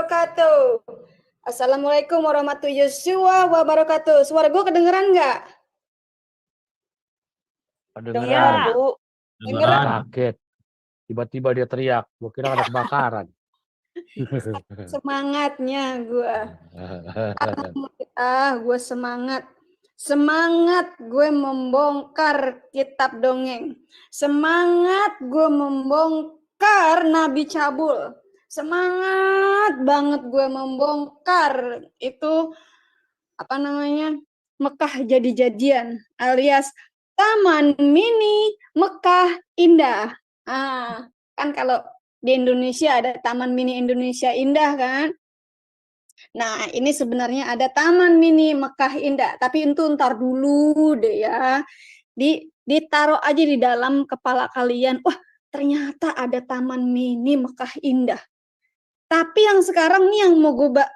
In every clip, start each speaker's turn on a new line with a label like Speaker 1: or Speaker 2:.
Speaker 1: wabarakatuh. Assalamualaikum warahmatullahi wabarakatuh. Suara gue kedengeran nggak?
Speaker 2: Kedengeran,
Speaker 1: Ya.
Speaker 2: Bu.
Speaker 1: Dengeran.
Speaker 2: Kaget. Tiba-tiba dia teriak. Gue kira ada kebakaran.
Speaker 1: Semangatnya gue. Gue semangat. Semangat gue membongkar kitab dongeng. Semangat gue membongkar Nabi Cabul. Semangat banget gue membongkar itu Mekah jadi-jadian alias Taman Mini Mekah Indah. Kan kalau di Indonesia ada Taman Mini Indonesia Indah kan. Nah, ini sebenarnya ada Taman Mini Mekah Indah, tapi itu ntar dulu deh ya. Ditaruh aja di dalam kepala kalian. Wah, ternyata ada Taman Mini Mekah Indah. Tapi yang sekarang nih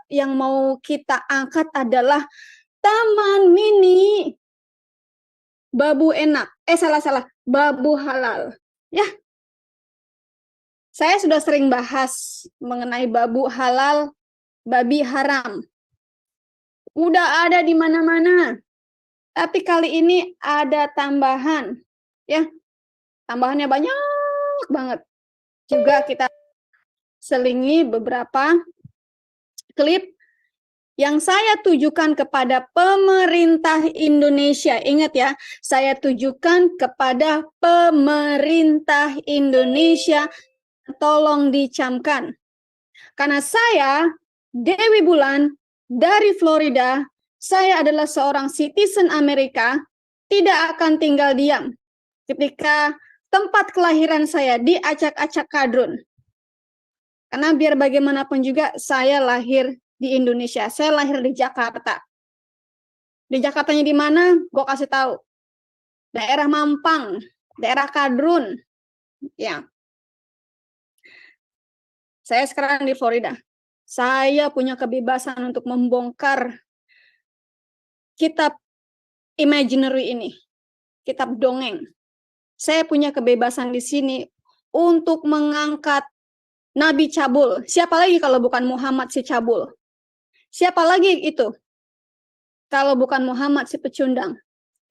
Speaker 1: yang mau kita angkat adalah Taman Mini Babu Enak. Salah. Babu Halal. Ya. Saya sudah sering bahas mengenai babu halal, babi haram. Udah ada di mana-mana. Tapi kali ini ada tambahan. Ya. Tambahannya banyak banget. Juga kita selingi beberapa klip yang saya tujukan kepada pemerintah Indonesia. Ingat ya, saya tujukan kepada pemerintah Indonesia. Tolong dicamkan. Karena saya, Dewi Bulan, dari Florida, saya adalah seorang citizen Amerika, tidak akan tinggal diam ketika tempat kelahiran saya diacak-acak kadrun. Karena biar bagaimanapun juga saya lahir di Indonesia, saya lahir di Jakarta. Di Jakartanya di mana? Gue kasih tahu. Daerah Mampang, daerah Kadrun. Ya. Saya sekarang di Florida. Saya punya kebebasan untuk membongkar kitab imaginary ini. Kitab dongeng. Saya punya kebebasan di sini untuk mengangkat Nabi Cabul. Siapa lagi kalau bukan Muhammad si Cabul? Siapa lagi itu? Kalau bukan Muhammad si pecundang.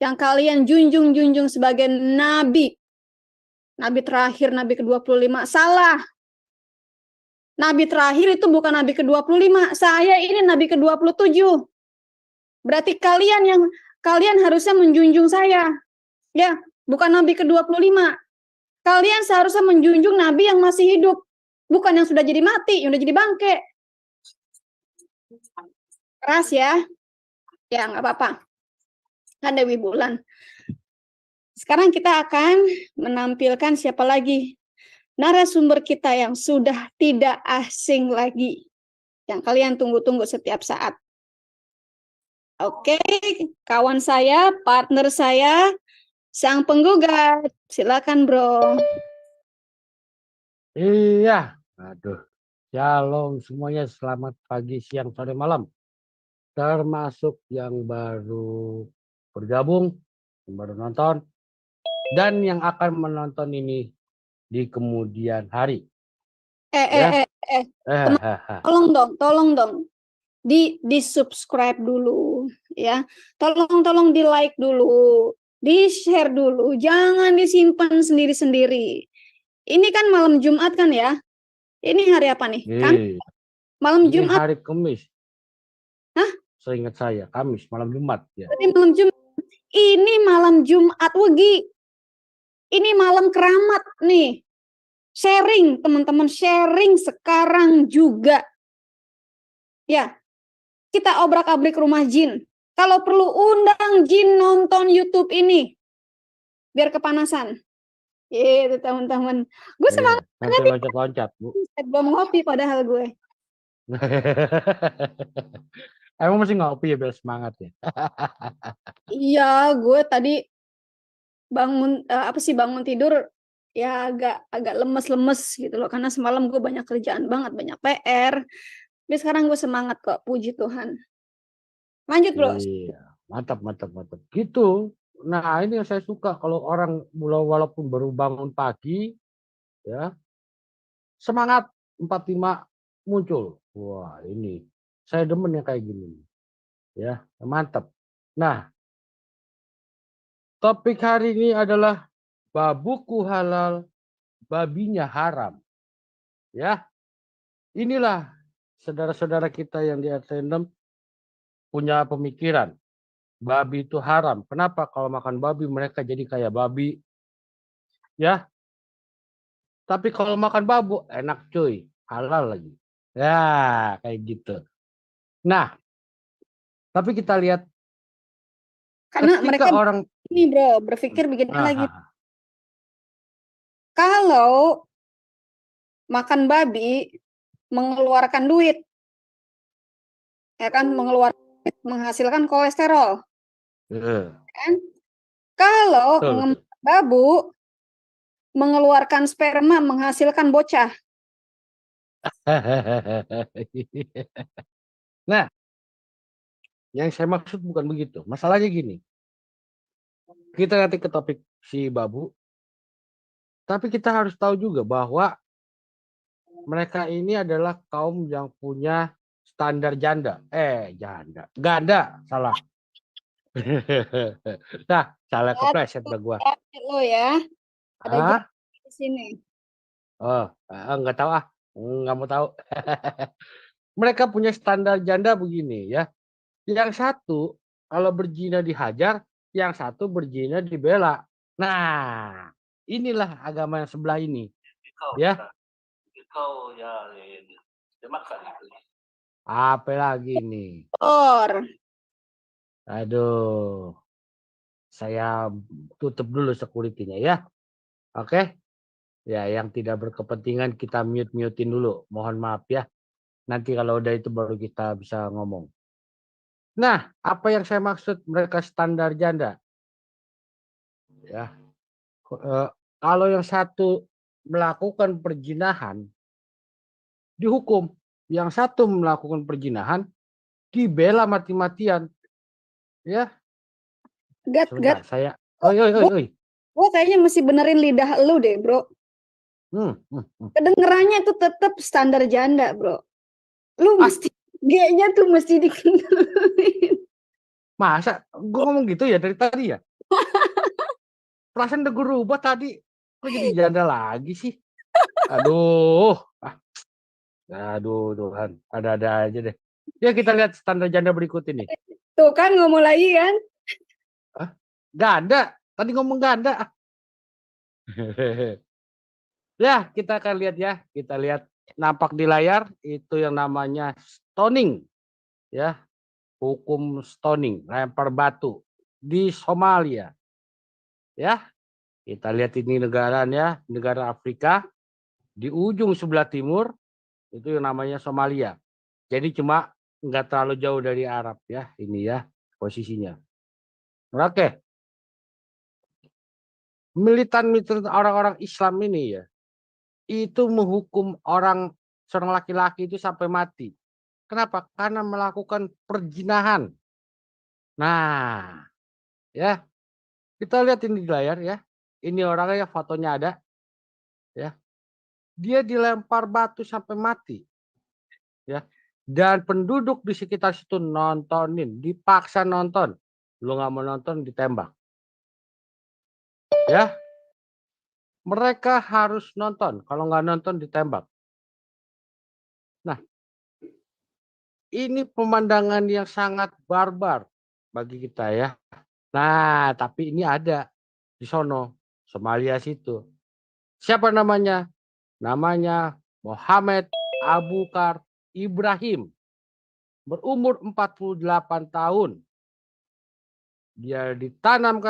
Speaker 1: Yang kalian junjung sebagai nabi. Nabi terakhir, nabi ke-25. Salah. Nabi terakhir itu bukan nabi ke-25. Saya ini nabi ke-27. Berarti kalian harusnya menjunjung saya. Ya, bukan nabi ke-25. Kalian seharusnya menjunjung nabi yang masih hidup. Bukan yang sudah jadi mati, yang sudah jadi bangke. Keras ya. Ya, nggak apa-apa. Kan Dewi Bulan. Sekarang kita akan menampilkan siapa lagi narasumber kita yang sudah tidak asing lagi. Yang kalian tunggu-tunggu setiap saat. Oke, kawan saya, partner saya, sang penggugat. Silakan, Bro.
Speaker 2: Iya. Aduh. Shalom semuanya. Selamat pagi, siang, sore, malam. Termasuk yang baru bergabung, yang baru nonton, dan yang akan menonton ini di kemudian hari.
Speaker 1: Tolong dong. Di subscribe dulu ya. Tolong di like dulu, di share dulu, jangan disimpan sendiri-sendiri. Ini kan malam Jumat kan ya? Ini hari apa nih? Malam
Speaker 2: ini
Speaker 1: Jumat.
Speaker 2: Hari Kamis.
Speaker 1: Hah?
Speaker 2: Seingat saya Kamis, malam Jumat ya.
Speaker 1: Ini malam Jumat. Ini malam Jumat Wegi. Ini malam keramat nih. Sharing teman-teman, sharing sekarang juga. Ya. Kita obrak-abrik rumah jin. Kalau perlu undang jin nonton YouTube ini. Biar kepanasan. Itu teman-teman. Gue semangat.
Speaker 2: Nanti loncat-loncat, Bu.
Speaker 1: Belum ngopi padahal gue.
Speaker 2: Emang masih ngopi ya biar semangat ya?
Speaker 1: Iya, gue tadi bangun tidur ya agak lemes-lemes gitu loh. Karena semalam gue banyak kerjaan banget, banyak PR. Tapi sekarang gue semangat kok, puji Tuhan. Lanjut, Bro.
Speaker 2: Iya, mantap. Gitu. Nah, ini yang saya suka kalau orang walaupun baru bangun pagi, ya, semangat 45 muncul. Wah, ini saya demen yang kayak gini. Ya, mantap. Nah, topik hari ini adalah babuku halal, babinya haram. Ya, inilah saudara-saudara kita yang di attendant punya pemikiran. Babi itu haram. Kenapa? Kalau makan babi mereka jadi kayak babi. Ya, tapi kalau makan babu enak cuy. Halal lagi. Ya, kayak gitu. Nah, tapi kita lihat
Speaker 1: Karena
Speaker 2: ketika
Speaker 1: mereka
Speaker 2: orang
Speaker 1: ini bro, berpikir begini lagi.
Speaker 2: ah,
Speaker 1: Kalau makan babi mengeluarkan duit, ya kan, menghasilkan kolesterol,
Speaker 2: eh,
Speaker 1: kan? Kalau
Speaker 2: betul betul.
Speaker 1: babu mengeluarkan sperma menghasilkan bocah.
Speaker 2: Nah, yang saya maksud bukan begitu. Masalahnya gini, kita nanti ke topik si babu, tapi kita harus tahu juga bahwa mereka ini adalah kaum yang punya standar janda. Janda. Ganda, salah. Nah, salah kepleset dah gua.
Speaker 1: Lo ya, ada
Speaker 2: Ah,
Speaker 1: janda di sini.
Speaker 2: enggak tahu ah. Enggak mau tahu. Mereka punya standar janda begini ya. Yang satu kalau berzina dihajar, yang satu berzina dibela. Nah, inilah agama yang sebelah ini, ya. Apa lagi nih?
Speaker 1: Or,
Speaker 2: Aduh, saya tutup dulu security-nya ya. Oke. Ya, yang tidak berkepentingan kita mute-mutein dulu. Mohon maaf ya. Nanti kalau udah itu baru kita bisa ngomong. Nah, apa yang saya maksud mereka standar janda? Ya, kalau yang satu melakukan perzinahan dihukum, yang satu melakukan perzinahan dibela mati-matian. Ya,
Speaker 1: gat.
Speaker 2: sebentar saya.
Speaker 1: Oh,
Speaker 2: Oi oi oi oi.
Speaker 1: gue kayaknya mesti benerin lidah lu deh, bro.
Speaker 2: Hmm.
Speaker 1: Kedengerannya tuh tetap standar janda, bro. Lu
Speaker 2: Ah,
Speaker 1: mesti G-nya tuh mesti dikenalin.
Speaker 2: masa gue ngomong gitu ya dari tadi ya? Perasaan udah gue rubah tadi. Kok jadi janda lagi sih? Aduh. Aduh Tuhan. Ada-ada aja deh. Ya kita lihat standar janda berikut ini.
Speaker 1: Tuh kan ngomong lagi kan.
Speaker 2: Hah? Ganda. Tadi ngomong ganda. Ya, kita akan lihat ya. Kita lihat nampak di layar itu yang namanya stoning. Ya, hukum stoning, lempar batu di Somalia. Ya, kita lihat ini negaranya, negara Afrika di ujung sebelah timur itu yang namanya Somalia. Jadi cuma nggak terlalu jauh dari Arab ya, ini ya posisinya. Oke, militan orang-orang Islam ini ya, itu menghukum seorang laki-laki itu sampai mati. Kenapa? Karena melakukan perzinahan. Nah, ya kita lihat ini di layar ya. Ini orangnya fotonya ada, ya. Dia dilempar batu sampai mati, ya. Dan penduduk di sekitar situ nontonin, dipaksa nonton. Lu nggak mau nonton ditembak, ya. Mereka harus nonton. Kalau nggak nonton ditembak. Nah, ini pemandangan yang sangat barbar bagi kita ya. Nah, tapi ini ada di sono, Somalia situ. Siapa namanya? Namanya Muhammad Abukar Ibrahim. Berumur 48 tahun. Dia ditanam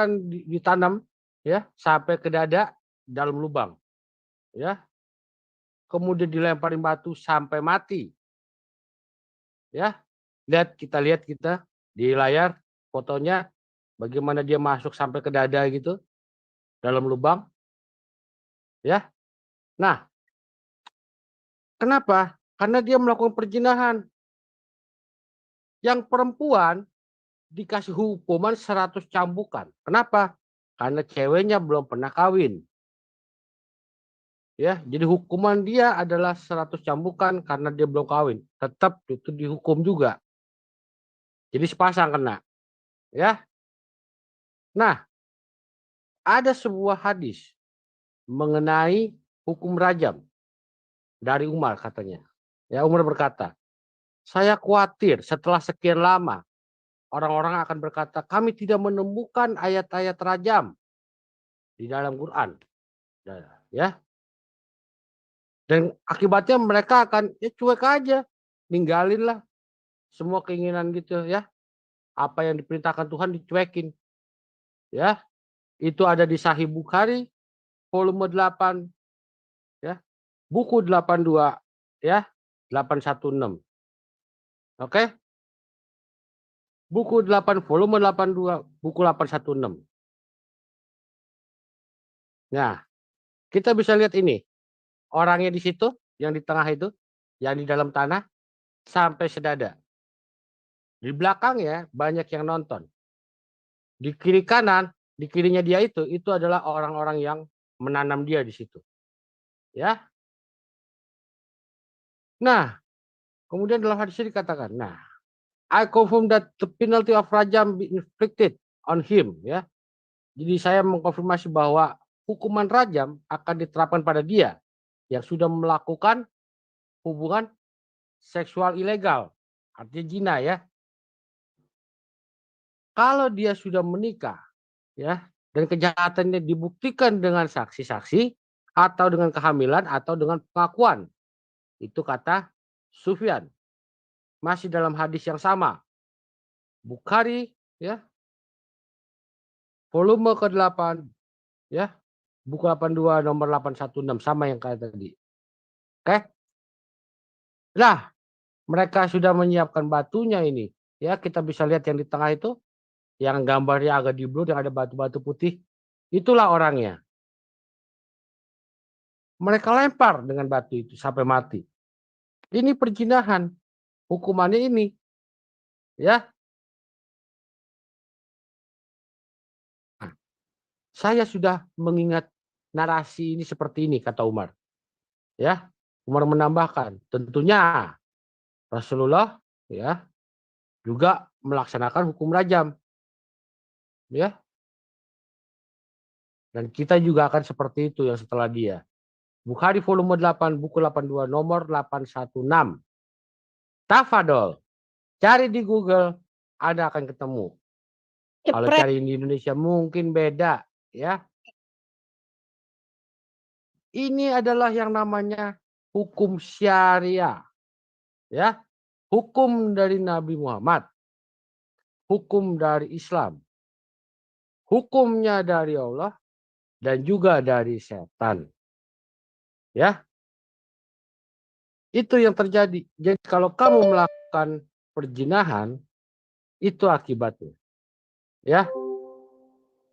Speaker 2: ya sampai ke dada dalam lubang, ya. Kemudian dilemparin batu sampai mati. Ya. Lihat kita di layar fotonya bagaimana dia masuk sampai ke dada gitu dalam lubang, ya. Nah, kenapa? Karena dia melakukan perzinahan. Yang perempuan dikasih hukuman 100 cambukan. Kenapa? Karena ceweknya belum pernah kawin. Ya, jadi hukuman dia adalah 100 cambukan karena dia belum kawin. Tetap itu dihukum juga. Jadi sepasang kena, ya. Nah, ada sebuah hadis mengenai hukum rajam dari Umar katanya. Ya, Umar berkata, "Saya khawatir setelah sekian lama orang-orang akan berkata, kami tidak menemukan ayat-ayat rajam di dalam Quran." Ya, dan akibatnya mereka akan cuek aja, ninggalin lah semua keinginan gitu ya. Apa yang diperintahkan Tuhan dicuekin. Ya, itu ada di Sahih Bukhari volume 8 ya, buku 82 ya, 816. Oke? Buku 8 volume 82, buku 816. Nah, kita bisa lihat ini. Orangnya di situ, yang di tengah itu, yang di dalam tanah sampai sedada. Di belakang ya banyak yang nonton. Di kiri kanan, di kirinya dia itu adalah orang-orang yang menanam dia di situ. Ya. Nah, kemudian dalam hadis ini dikatakan, nah, I confirm that the penalty of rajam be inflicted on him, ya. Jadi saya mengkonfirmasi bahwa hukuman rajam akan diterapkan pada dia yang sudah melakukan hubungan seksual ilegal, artinya zina ya. Kalau dia sudah menikah, ya, dan kejahatannya dibuktikan dengan saksi-saksi atau dengan kehamilan atau dengan pengakuan. Itu kata Sufyan. Masih dalam hadis yang sama. Bukhari ya, volume ke-8 ya, buku 82 nomor 816 sama yang kayak tadi. Oke? Nah, mereka sudah menyiapkan batunya ini. Ya, kita bisa lihat yang di tengah itu yang gambarnya agak di blur yang ada batu-batu putih. Itulah orangnya. Mereka lempar dengan batu itu sampai mati. Ini perzinahan. Hukumannya ini. Ya. Nah, saya sudah mengingat narasi ini seperti ini kata Umar. Ya. Umar menambahkan, tentunya Rasulullah ya juga melaksanakan hukum rajam. Ya. Dan kita juga akan seperti itu yang setelah dia. Bukhari volume 8 buku 82 nomor 816. Tafadol. Cari di Google, Anda akan ketemu. Kalau
Speaker 1: Jepret.
Speaker 2: cari di Indonesia mungkin beda, ya. Ini adalah yang namanya hukum syariah, ya. Hukum dari Nabi Muhammad, hukum dari Islam, hukumnya dari Allah dan juga dari setan. Ya. Itu yang terjadi. Jadi kalau kamu melakukan perzinahan, itu akibatnya. Ya.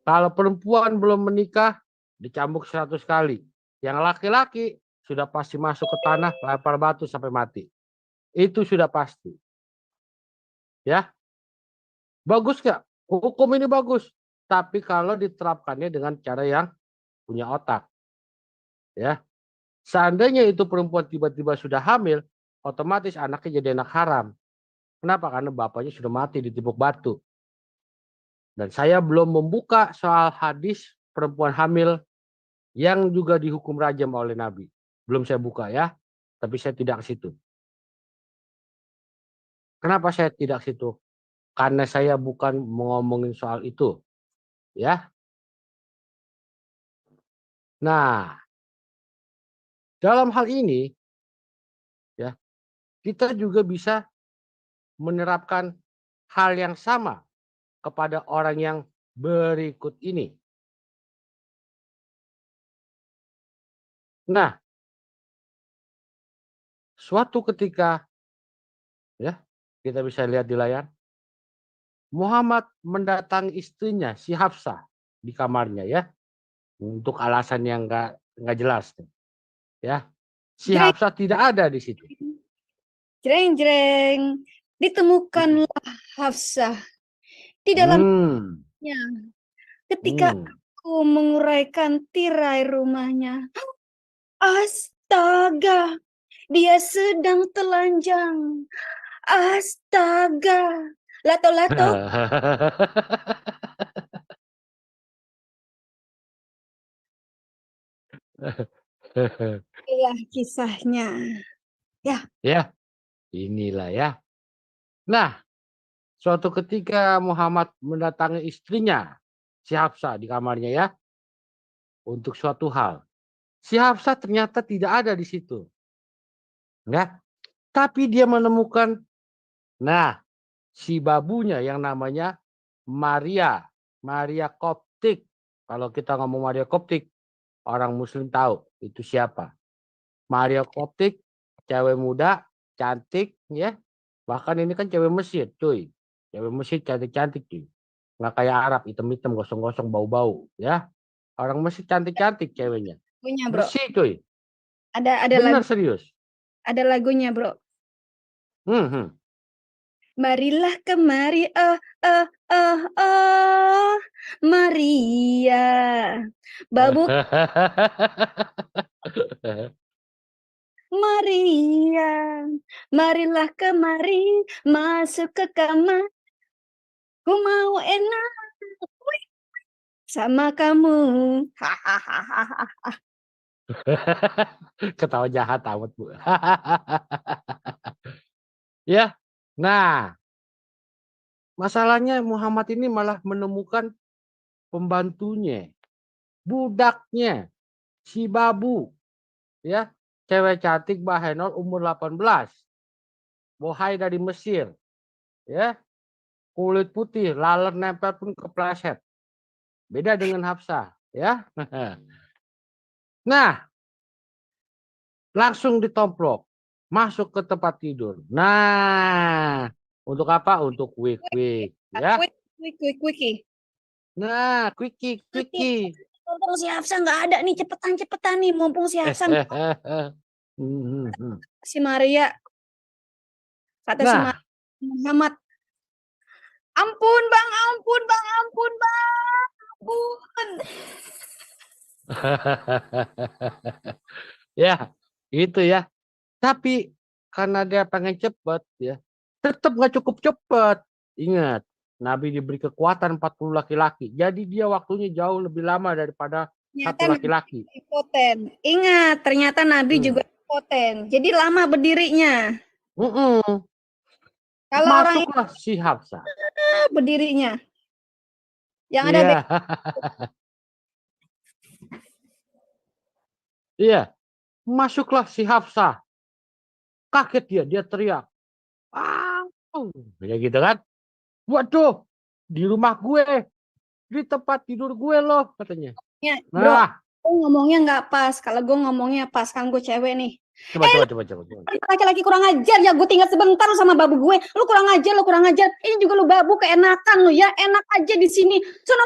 Speaker 2: Kalau perempuan belum menikah, dicambuk 100 kali. Yang laki-laki sudah pasti masuk ke tanah, lempar batu sampai mati. Itu sudah pasti. Ya. Bagus nggak? Hukum ini bagus. Tapi kalau diterapkannya dengan cara yang punya otak. Ya. Seandainya itu perempuan tiba-tiba sudah hamil, otomatis anaknya jadi anak haram. Kenapa? Karena bapaknya sudah mati ditipuk batu. Dan saya belum membuka soal hadis perempuan hamil yang juga dihukum rajam oleh Nabi. Belum saya buka ya, tapi saya tidak ke situ. Kenapa saya tidak ke situ? Karena saya bukan ngomongin soal itu. Ya. Nah, dalam hal ini ya, kita juga bisa menerapkan hal yang sama kepada orang yang berikut ini. Nah, suatu ketika ya, kita bisa lihat di layar, Muhammad mendatangi istrinya si Hafsah di kamarnya ya, untuk alasan yang nggak jelas ya. Si
Speaker 1: Jreng,
Speaker 2: Hafsah tidak ada di situ.
Speaker 1: jreng, jreng. Ditemukanlah Hafsah di
Speaker 2: Hmm,
Speaker 1: dalamnya. Ketika
Speaker 2: hmm.
Speaker 1: aku menguraikan tirai rumahnya, Astaga, dia sedang telanjang. Astaga. Lato-lato. Inilah kisahnya. Ya,
Speaker 2: Ya, inilah ya. Nah, suatu ketika Muhammad mendatangi istrinya, si Hafsah di kamarnya ya, untuk suatu hal. Si Hafsah ternyata tidak ada di situ. Ya, tapi dia menemukan, nah, si babunya yang namanya Maria, Maria Koptik. Kalau kita ngomong Maria Koptik, orang Muslim tahu itu siapa. Maria Koptik, cewek muda, cantik, ya. Bahkan ini kan cewek Mesir, cuy. Cewek Mesir cantik-cantik, cuy. Nggak kayak Arab, hitam-hitam, gosong-gosong, bau-bau, ya. Orang Mesir cantik-cantik ceweknya.
Speaker 1: lagunya, Bro.
Speaker 2: Bersih, cuy.
Speaker 1: Ada
Speaker 2: Bener
Speaker 1: lagu,
Speaker 2: serius.
Speaker 1: ada lagunya, Bro.
Speaker 2: Hmm, hmm.
Speaker 1: Marilah kemari, Maria. Babu Maria, marilah kemari, masuk ke kamar. Ku mau enak sama kamu. Hahaha.
Speaker 2: Ketawa jahat amat, Bu. Ya. Nah, masalahnya Muhammad ini malah menemukan pembantunya, budaknya, si Babu, ya, cewek cantik Bahenol umur 18, bohai dari Mesir, ya, kulit putih, laler nempel pun kepleset. Beda dengan Hafsah, ya. Nah, langsung ditomplok, masuk ke tempat tidur. Nah, untuk apa? Untuk quick, ya.
Speaker 1: Quick.
Speaker 2: Nah, quickie.
Speaker 1: Mumpung si Hafsa nggak ada nih, cepetan nih. Mumpung si Hafsa, si Maria, kata si
Speaker 2: Nah,
Speaker 1: Muhammad, ampun bang, ampun bang, ampun.
Speaker 2: ya, itu ya. Tapi karena dia pengen cepet ya, tetap nggak cukup cepet. Ingat, Nabi diberi kekuatan 40 laki-laki. Jadi dia waktunya jauh lebih lama daripada
Speaker 1: Ternyata
Speaker 2: satu
Speaker 1: Nabi
Speaker 2: laki-laki.
Speaker 1: impoten. Ingat, ternyata Nabi
Speaker 2: Hmm.
Speaker 1: juga impoten. Jadi lama berdirinya. Kalau orang yang
Speaker 2: Masuklah si Hafsah.
Speaker 1: berdirinya, yang ada
Speaker 2: Iya, iya. Masuklah si Hafsah. Kaget dia teriak. Ah, ya gitu kan? Waduh, di rumah gue, di tempat tidur gue loh katanya.
Speaker 1: ya, bro,
Speaker 2: Nah,
Speaker 1: gue ngomongnya nggak pas. Kalau gue ngomongnya pas, kan gue cewek nih.
Speaker 2: coba.
Speaker 1: Laki-laki kurang ajar ya, gue tinggal sebentar lu sama babu gue. Lu kurang ajar. Ini juga lu babu, keenakan lu ya. Enak aja di sini. Sono.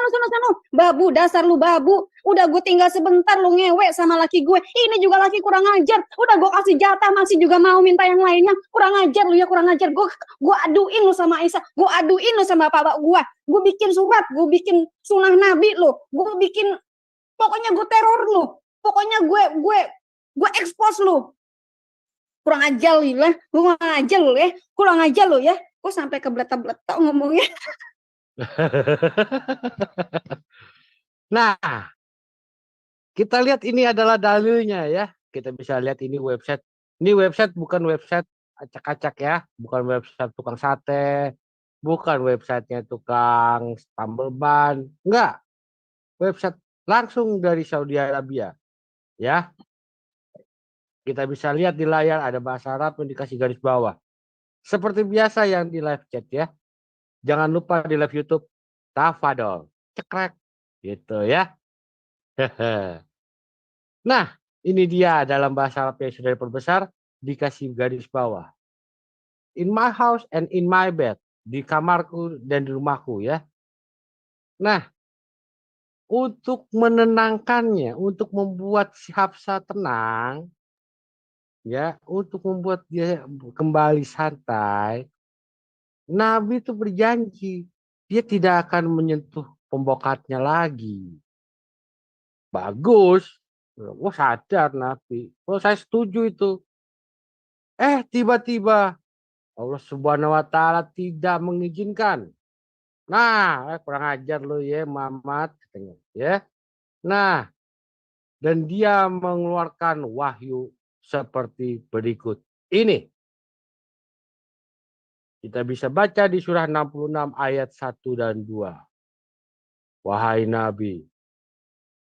Speaker 1: Babu, dasar lu babu. Udah gue tinggal sebentar lu ngewek sama laki gue. Ini juga laki kurang ajar. Udah gue kasih jatah, masih juga mau minta yang lainnya. Kurang ajar lu ya, kurang ajar. Gue aduin lu sama Aisyah. Gue aduin lu sama bapak gue. Gue bikin surat, gue bikin sunnah nabi lu. Gue bikin, pokoknya gue teror lu. Pokoknya gue expose lu. Kurang ajar lu ya, kurang ajar lu ya. Gue sampai kebeletak-beletak ngomongnya.
Speaker 2: Nah, kita lihat ini adalah dalilnya ya. Kita bisa lihat ini website. Ini website bukan website acak-acak ya. Bukan website tukang sate. Bukan websitenya tukang tambal ban. Enggak. Website langsung dari Saudi Arabia. Ya. Kita bisa lihat di layar ada bahasa Arab yang dikasih garis bawah. Seperti biasa yang di live chat ya. Jangan lupa di live YouTube. Tafadol. Cekrek. Gitu ya. Nah, ini dia dalam bahasa Arab yang sudah diperbesar, dikasih garis bawah. In my house and in my bed. Di kamarku dan di rumahku ya. Nah, untuk menenangkannya, untuk membuat si Hafsa tenang, ya, untuk membuat dia kembali santai, Nabi itu berjanji, dia tidak akan menyentuh pembokatnya lagi. Bagus. Wah sadar Nabi. Oh saya setuju itu. Tiba-tiba Allah Subhanahu wa taala tidak mengizinkan. Nah, kurang ajar lu ya Muhammad katanya, ya. Nah, dan dia mengeluarkan wahyu seperti berikut. Ini kita bisa baca di surah 66 ayat 1 dan 2. Wahai Nabi,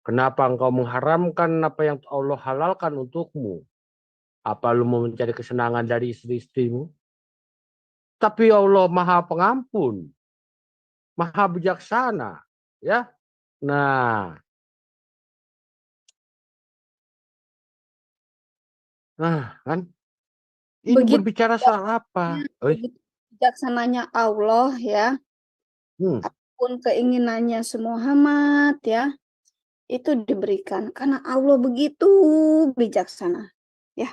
Speaker 2: kenapa engkau mengharamkan apa yang Allah halalkan untukmu? Apa lu mau mencari kesenangan dari istri-istrimu? Tapi Allah Maha Pengampun, Maha Bijaksana, ya. Nah, kan ini
Speaker 1: Begitu
Speaker 2: berbicara soal apa?
Speaker 1: begitu bijaksananya Allah ya,
Speaker 2: Hmm,
Speaker 1: apapun keinginannya Muhammad ya, itu diberikan karena Allah begitu bijaksana. Ya,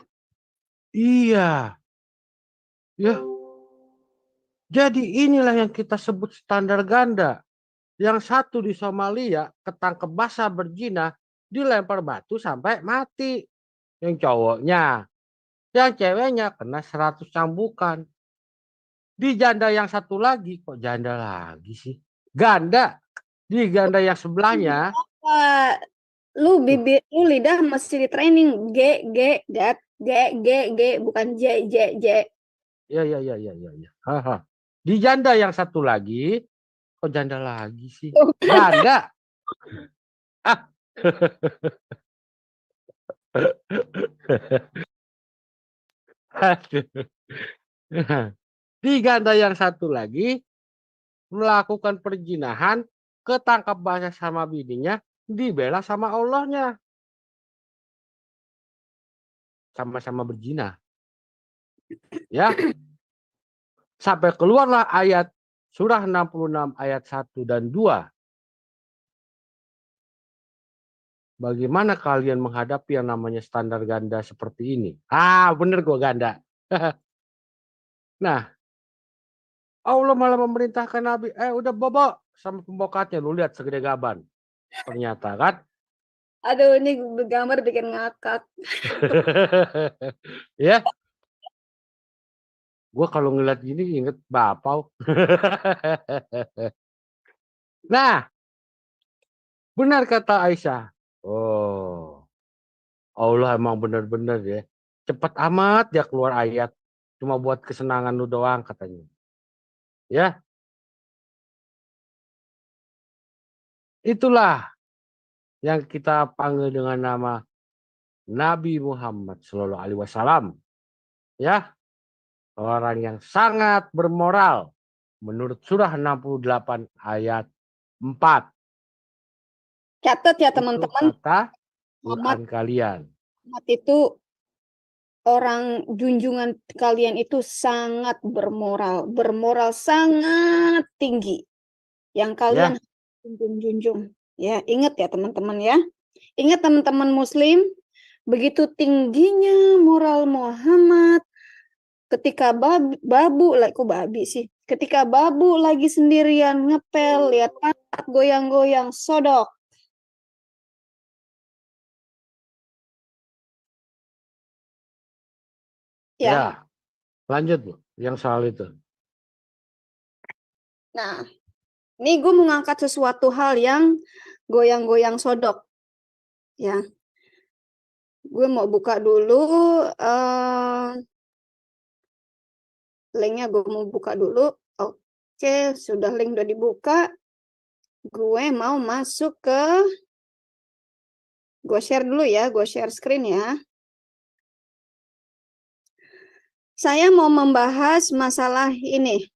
Speaker 2: iya, ya. Jadi inilah yang kita sebut standar ganda. Yang satu di Somalia ketangkep basah berzina, dilempar batu sampai mati. Yang cowoknya, yang ceweknya kena 100 cambukan. Di janda yang satu lagi, kok janda lagi sih? Ganda. Di ganda yang sebelahnya,
Speaker 1: Pak, lu lidah mesti di training G G dat G G G bukan J J J.
Speaker 2: ya. Haha. Di janda yang satu lagi, kok janda lagi sih?
Speaker 1: Tuh kan.
Speaker 2: Ganda. Ah. Di ganda yang satu lagi melakukan perzinahan, ketangkap basah sama bininya, dibela sama Allahnya. Sama-sama berzina. Ya, sampai keluarlah ayat surah 66 ayat 1 dan 2. Bagaimana kalian menghadapi yang namanya standar ganda seperti ini? Bener gua ganda. Nah, Allah malah memerintahkan Nabi, udah bobo sama pembokatnya, lu lihat segede gaban. Ternyata kan.
Speaker 1: Aduh, ini gambar bikin ngakak.
Speaker 2: Ya, gua kalau ngeliat gini inget bapau. Nah, benar kata Aisyah. Oh, Allah emang benar-benar ya. Cepat amat dia keluar ayat. Cuma buat kesenangan lu doang katanya. Ya, itulah yang kita panggil dengan nama Nabi Muhammad Shallallahu Alaihi Wasallam. Ya, orang yang sangat bermoral. Menurut surah 68 ayat 4.
Speaker 1: Catat ya
Speaker 2: Itu
Speaker 1: teman-teman,
Speaker 2: kata
Speaker 1: Muhammad,
Speaker 2: Quran kalian.
Speaker 1: Muhammad itu orang junjungan kalian itu sangat bermoral, bermoral sangat tinggi yang kalian
Speaker 2: Ya,
Speaker 1: junjung-junjung. Ya, ingat ya teman-teman ya. Ingat teman-teman muslim, begitu tingginya moral Muhammad ketika ketika babu lagi sendirian ngepel, lihat pantat goyang-goyang sodok. Ya.
Speaker 2: ya. Lanjut Bu, yang soal itu.
Speaker 1: Nah, ini gue mengangkat sesuatu hal yang goyang-goyang sodok. Ya, gue mau buka dulu linknya. Gue mau buka dulu. Oke, sudah link udah dibuka. Gue mau masuk ke, gue share dulu ya, gue share screen ya. Saya mau membahas masalah ini.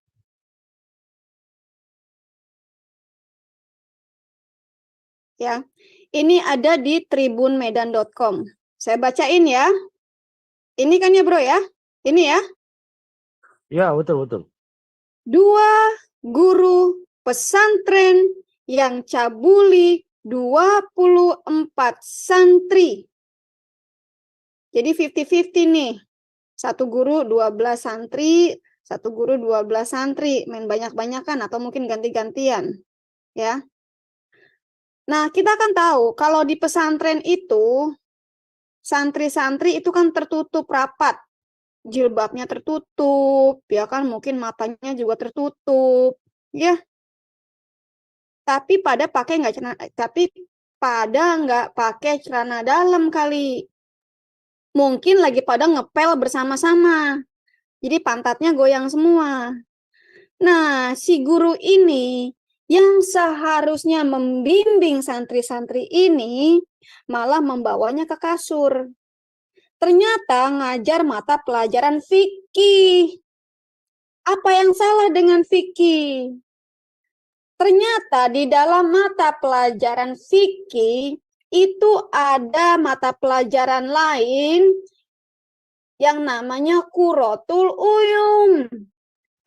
Speaker 1: Ya, ini ada di tribunmedan.com. Saya bacain ya. Ini kan ya bro ya? Ini ya.
Speaker 2: Ya, betul.
Speaker 1: 2 guru pesantren yang cabuli 24 santri. Jadi 50-50 nih. Satu guru 12 santri, satu guru 12 santri. Main banyak-banyakan atau mungkin ganti-gantian. Ya. Nah, kita kan tahu kalau di pesantren itu santri-santri itu kan tertutup rapat, jilbabnya tertutup, ya kan, mungkin matanya juga tertutup, ya. Tapi pada nggak pakai celana dalam kali. Mungkin lagi pada ngepel bersama-sama. Jadi pantatnya goyang semua. Nah, si guru ini yang seharusnya membimbing santri-santri ini malah membawanya ke kasur. Ternyata ngajar mata pelajaran fikih. Apa yang salah dengan fikih? Ternyata di dalam mata pelajaran fikih itu ada mata pelajaran lain yang namanya Qurratul Uyum.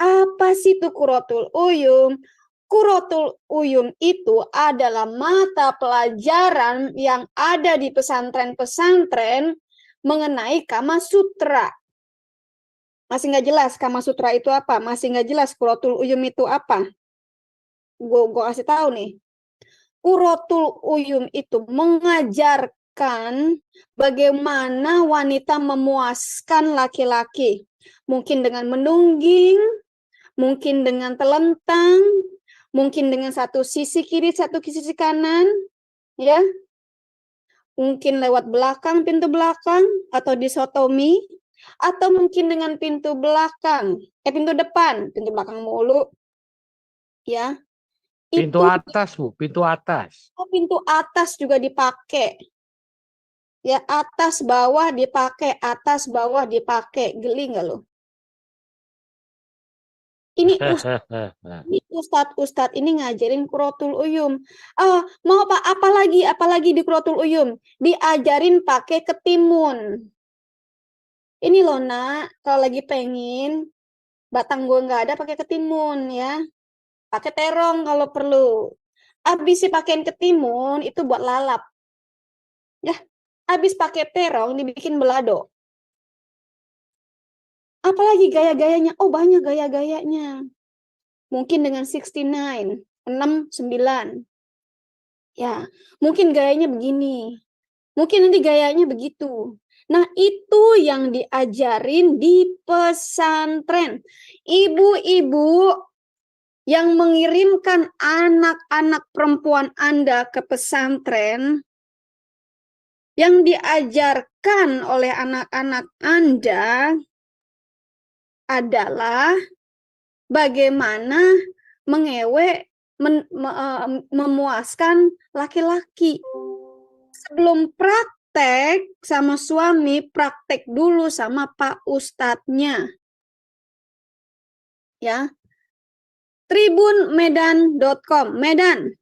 Speaker 1: Apa sih itu Qurratul Uyum? Qurratul Uyum itu adalah mata pelajaran yang ada di pesantren-pesantren mengenai Kama Sutra. Masih nggak jelas Kama Sutra itu apa? Masih nggak jelas Qurratul Uyum itu apa? Gue kasih tahu nih. Qurratul Uyum itu mengajarkan bagaimana wanita memuaskan laki-laki. Mungkin dengan menungging, mungkin dengan telentang, mungkin dengan satu sisi kiri, satu sisi kanan, ya. Mungkin lewat belakang, pintu belakang, atau disotomi, atau mungkin dengan pintu belakang, pintu depan, pintu belakang mulu, ya.
Speaker 2: Pintu
Speaker 1: Itu
Speaker 2: atas, Bu, pintu atas.
Speaker 1: pintu atas juga dipakai. Ya, atas bawah dipakai. Geli nggak lo? Ini Ustadz ini ngajarin Qurratul Uyum. Mau apa lagi di Qurratul Uyum? Diajarin pakai ketimun. Ini loh nak, kalau lagi pengen batang gue nggak ada pakai ketimun ya. Pakai terong kalau perlu. Habis sih pakein ketimun itu buat lalap. Ya, habis pakai terong dibikin belado. Apalagi gaya-gayanya? Oh, banyak gaya-gayanya. Mungkin dengan 69, 6, 9. Ya, mungkin gayanya begini. Mungkin nanti gayanya begitu. Nah, itu yang diajarin di pesantren. Ibu-ibu yang mengirimkan anak-anak perempuan Anda ke pesantren, yang diajarkan oleh anak-anak Anda adalah bagaimana memuaskan laki-laki. Sebelum praktek sama suami, praktek dulu sama Pak Ustadznya. Ya. Tribunmedan.com, Medan.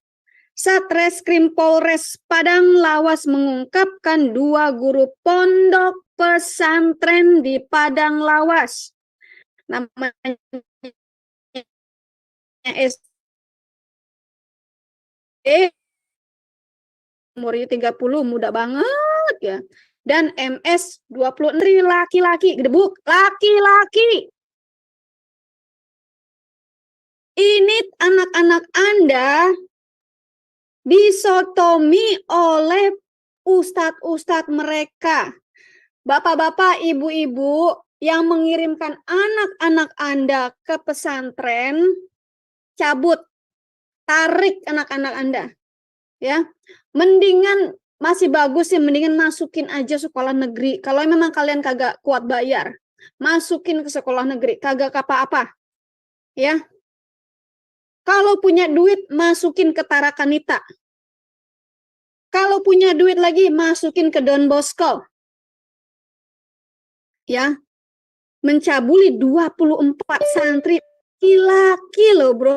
Speaker 1: Satreskrim Polres Padang Lawas mengungkapkan 2 guru pondok pesantren di Padang Lawas. Namanya SD, umurnya 30, muda banget ya. Dan MS 20, laki-laki, gedebuk, laki-laki. Ini anak-anak Anda disotomi oleh ustadz-ustadz mereka. Bapak-bapak, ibu-ibu yang mengirimkan anak-anak Anda ke pesantren, cabut, tarik anak-anak Anda. Ya, mendingan masih bagus sih, mendingan masukin aja sekolah negeri. Kalau memang kalian kagak kuat bayar, masukin ke sekolah negeri, kagak apa-apa. Ya. Kalau punya duit, masukin ke Tarakanita. Kalau punya duit lagi, masukin ke Don Bosco. Ya. Mencabuli 24 santri laki-laki loh, bro.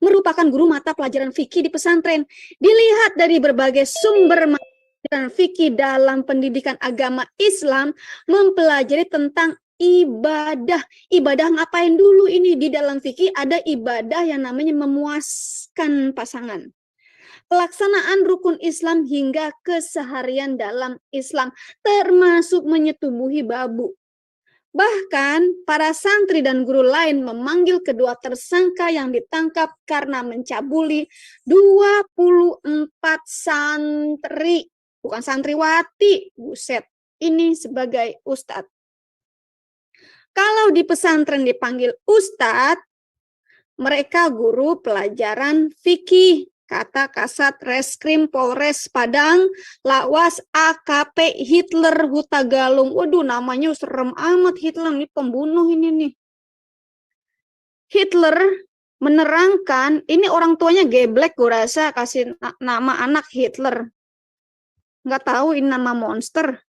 Speaker 1: Merupakan guru mata pelajaran fikih di pesantren. Dilihat dari berbagai sumber pelajaran fikih dalam pendidikan agama Islam, mempelajari tentang ibadah. Ibadah ngapain dulu ini? Di dalam fikih ada ibadah yang namanya memuaskan pasangan. Pelaksanaan rukun Islam hingga keseharian dalam Islam, termasuk menyetubuhi babu. Bahkan para santri dan guru lain memanggil kedua tersangka yang ditangkap karena mencabuli 24 santri. bukan santriwati. Buset, ini sebagai ustadz. Kalau di pesantren dipanggil ustadz, mereka guru pelajaran fikih, kata Kasat Reskrim Polres Padang, Lawas AKP Hitler Huta Galung. Waduh, namanya serem amat Hitler, ini pembunuh ini nih. Hitler menerangkan, ini orang tuanya geblek gue rasa kasih nama anak Hitler. Nggak tahu ini nama monster.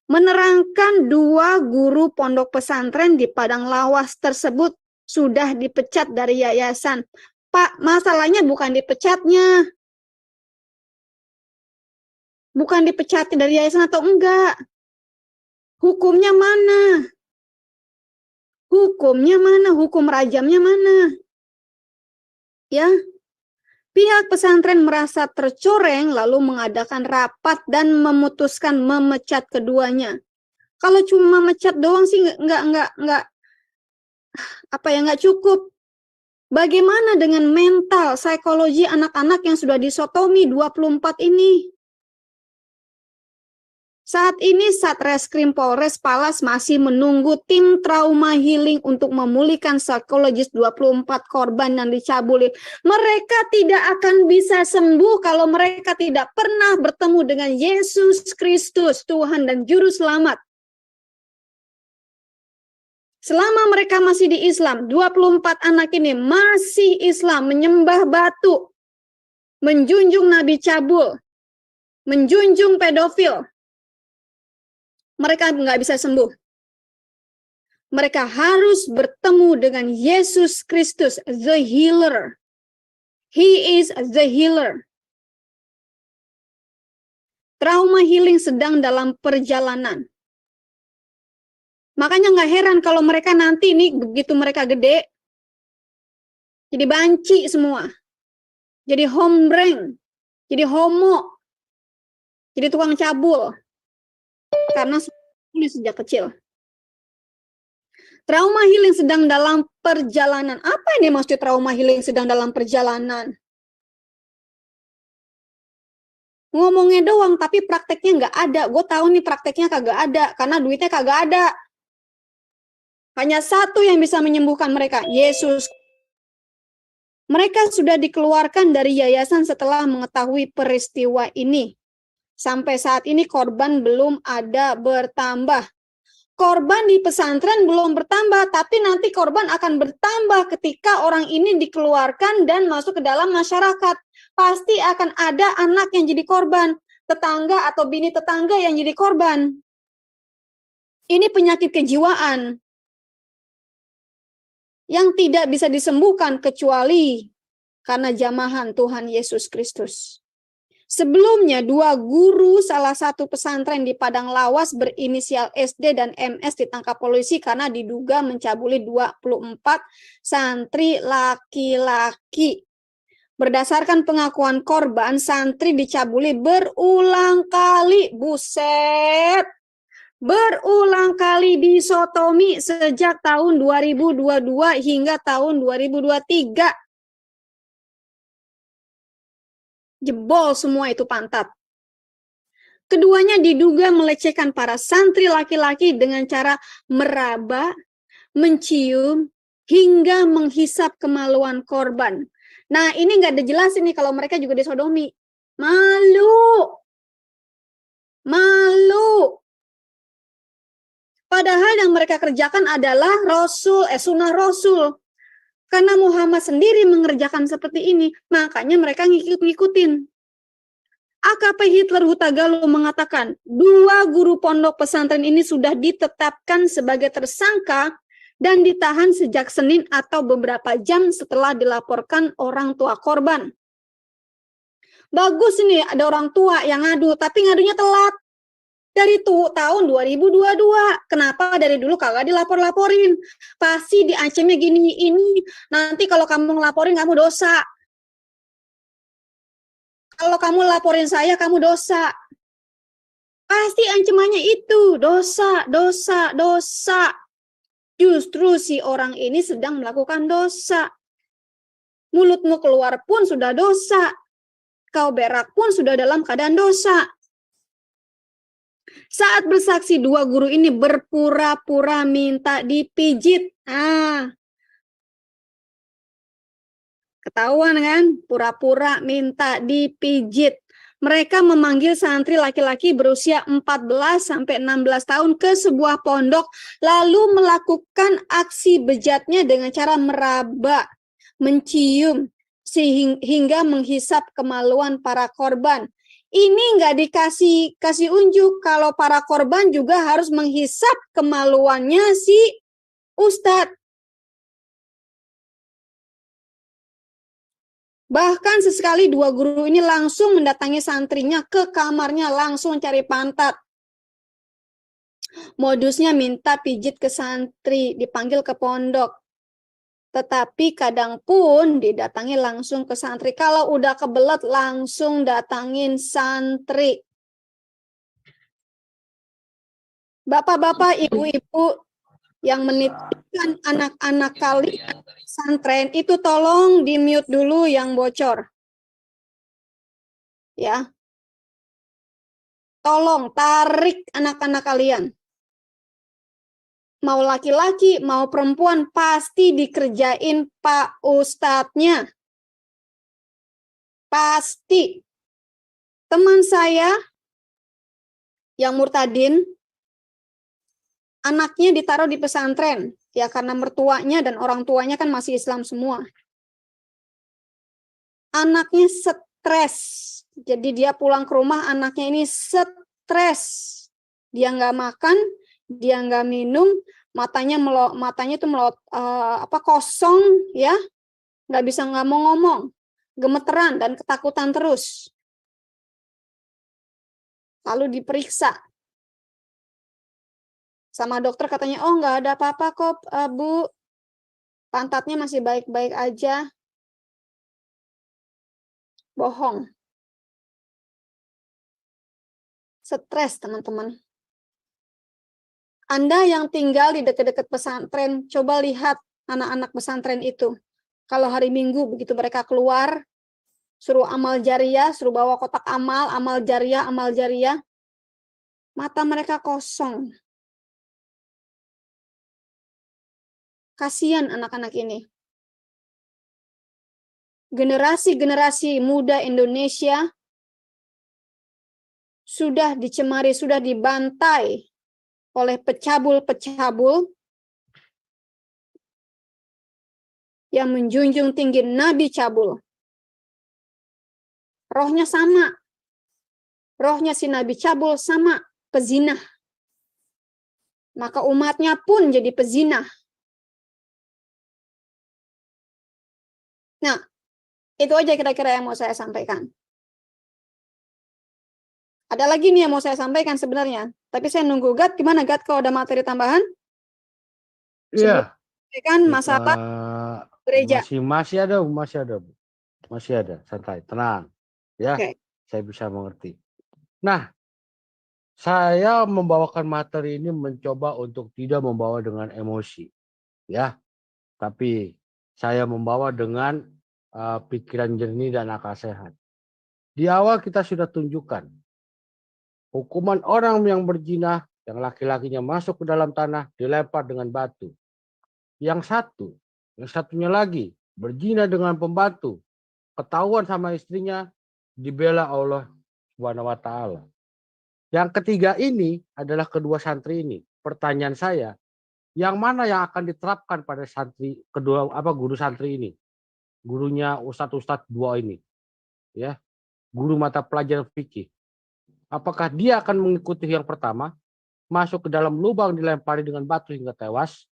Speaker 1: Menerangkan 2 guru pondok pesantren di Padang Lawas tersebut sudah dipecat dari yayasan. Pak, masalahnya bukan dipecatnya. Bukan dipecat dari yayasan atau enggak. Hukumnya mana? Hukumnya mana? Hukum rajamnya mana? Ya. Pihak pesantren merasa tercoreng lalu mengadakan rapat dan memutuskan memecat keduanya. Kalau cuma mecat doang sih nggak cukup. Bagaimana dengan mental, psikologi anak-anak yang sudah disotomi 24 ini? Saat ini Satreskrim Polres Palas masih menunggu tim trauma healing untuk memulihkan psikologis 24 korban yang dicabuli. Mereka tidak akan bisa sembuh kalau mereka tidak pernah bertemu dengan Yesus Kristus, Tuhan dan Juru Selamat. Selama mereka masih di Islam, 24 anak ini masih Islam, menyembah batu, menjunjung nabi cabul, menjunjung pedofil. Mereka nggak bisa sembuh. Mereka harus bertemu dengan Yesus Kristus, the healer. He is the healer. Trauma healing sedang dalam perjalanan. Makanya nggak heran kalau mereka nanti nih, begitu mereka gede, jadi banci semua. Jadi hombreng, jadi homo, jadi tukang cabul. Karena sejak kecil. Trauma healing sedang dalam perjalanan. Apa ini maksud trauma healing sedang dalam perjalanan? Ngomongnya doang, tapi prakteknya nggak ada. Gue tahu nih prakteknya kagak ada, karena duitnya kagak ada. Hanya satu yang bisa menyembuhkan mereka, Yesus. Mereka sudah dikeluarkan dari yayasan setelah mengetahui peristiwa ini. Sampai saat ini korban belum ada bertambah. Korban di pesantren belum bertambah, tapi nanti korban akan bertambah ketika orang ini dikeluarkan dan masuk ke dalam masyarakat. Pasti akan ada anak yang jadi korban, tetangga atau bini tetangga yang jadi korban. Ini penyakit kejiwaan yang tidak bisa disembuhkan kecuali karena jamahan Tuhan Yesus Kristus. Sebelumnya, 2 guru salah satu pesantren di Padang Lawas berinisial SD dan MS ditangkap polisi karena diduga mencabuli 24 santri laki-laki. Berdasarkan pengakuan korban, santri dicabuli berulang kali. Buset! Berulang kali disotomi sejak tahun 2022 hingga tahun 2023. Jebol semua itu pantat. Keduanya diduga melecehkan para santri laki-laki dengan cara meraba, mencium, hingga menghisap kemaluan korban. Nah, ini nggak ada jelas ini kalau mereka juga disodomi. Malu. Malu. Padahal yang mereka kerjakan adalah sunnah Rasul. Karena Muhammad sendiri mengerjakan seperti ini, makanya mereka ngikutin. AKP Hitler Huta Galung mengatakan, 2 guru pondok pesantren ini sudah ditetapkan sebagai tersangka dan ditahan sejak Senin atau beberapa jam setelah dilaporkan orang tua korban. Bagus ini ada orang tua yang ngadu, tapi ngadunya telat. Dari tahun 2022, kenapa dari dulu kagak dilapor-laporin? Pasti diancamnya gini, ini nanti kalau kamu ngelaporin kamu dosa. Kalau kamu laporin saya, kamu dosa. Pasti ancamannya itu, dosa, dosa, dosa. Justru si orang ini sedang melakukan dosa. Mulutmu keluar pun sudah dosa. Kau berak pun sudah dalam keadaan dosa. Saat bersaksi, dua guru ini berpura-pura minta dipijit. Ketahuan kan? Pura-pura minta dipijit. Mereka memanggil santri laki-laki berusia 14 sampai 16 tahun ke sebuah pondok, lalu melakukan aksi bejatnya dengan cara meraba, mencium, hingga menghisap kemaluan para korban. Ini nggak kasih unjuk kalau para korban juga harus menghisap kemaluannya si Ustadz. Bahkan sesekali dua guru ini langsung mendatangi santrinya ke kamarnya, langsung cari pantat. Modusnya minta pijit ke santri, dipanggil ke pondok. Tetapi kadang pun didatangi langsung ke santri. Kalau udah kebelet langsung datangin santri. Bapak-bapak, ibu-ibu yang menitipkan anak-anak kalian pesantren itu tolong di-mute dulu yang bocor. Ya. Tolong tarik anak-anak kalian. Mau laki-laki, mau perempuan, pasti dikerjain Pak Ustadznya. Pasti. Teman saya yang murtadin, anaknya ditaruh di pesantren. Ya karena mertuanya dan orang tuanya kan masih Islam semua. Anaknya stres. Jadi dia pulang ke rumah, anaknya ini stres. Dia nggak makan, dia nggak minum, matanya tuh kosong, ya, nggak bisa ngomong, gemeteran dan ketakutan terus. Lalu diperiksa sama dokter, katanya, oh nggak ada apa-apa kok, Bu, pantatnya masih baik-baik aja. Bohong. Stres, teman-teman. Anda yang tinggal di dekat-dekat pesantren, coba lihat anak-anak pesantren itu. Kalau hari Minggu begitu mereka keluar, suruh amal jariah, suruh bawa kotak amal jariah, mata mereka kosong. Kasihan anak-anak ini. Generasi-generasi muda Indonesia sudah dicemari, sudah dibantai oleh pecabul-pecabul yang menjunjung tinggi Nabi cabul. Rohnya sama. Rohnya si Nabi cabul sama, pezinah. Maka umatnya pun jadi pezinah. Nah, itu aja kira-kira yang mau saya sampaikan. Ada lagi nih yang mau saya sampaikan sebenarnya. Tapi saya nunggu Gat. Gimana Gat, kalau ada materi tambahan? Sebelum
Speaker 2: Iya,
Speaker 1: kan
Speaker 2: kita
Speaker 1: masalah gereja.
Speaker 2: masih ada, santai, tenang, ya,
Speaker 1: Oke.
Speaker 2: saya bisa mengerti. Nah, saya membawakan materi ini mencoba untuk tidak membawa dengan emosi, ya, tapi saya membawa dengan pikiran jernih dan akal sehat. Di awal kita sudah tunjukkan hukuman orang yang berzina, yang laki-lakinya masuk ke dalam tanah, dilempar dengan batu. Yang satunya lagi berzina dengan pembantu, ketahuan sama istrinya, dibela Allah Subhanahu wa taala. Yang ketiga ini adalah kedua santri ini. Pertanyaan saya, yang mana yang akan diterapkan pada santri kedua guru santri ini? Gurunya ustadz-ustadz dua ini, ya. Guru mata pelajaran fikih. Apakah dia akan mengikuti yang pertama, masuk ke dalam lubang dilempari dengan batu hingga tewas,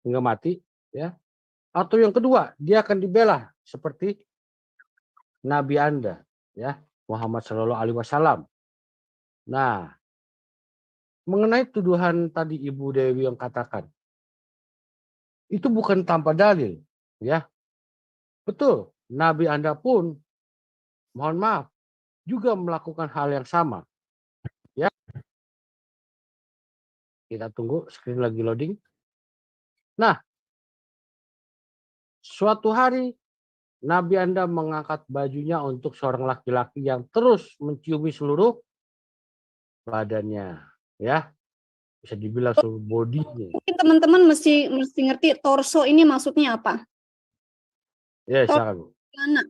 Speaker 2: hingga mati, ya? Atau yang kedua, dia akan dibela seperti Nabi Anda, ya, Muhammad Shallallahu Alaihi Wasallam. Nah, mengenai tuduhan tadi Ibu Dewi yang katakan, itu bukan tanpa dalil, ya. Betul, Nabi Anda pun, mohon maaf, juga melakukan hal yang sama, ya. Kita tunggu, screen lagi loading. Nah, suatu hari Nabi Anda mengangkat bajunya untuk seorang laki-laki yang terus menciumi seluruh badannya, ya. Bisa dibilang seluruh bodinya.
Speaker 1: Mungkin teman-teman mesti ngerti torso ini maksudnya apa.
Speaker 2: Ya,
Speaker 1: Torso
Speaker 2: silakan, Bu.
Speaker 1: celana,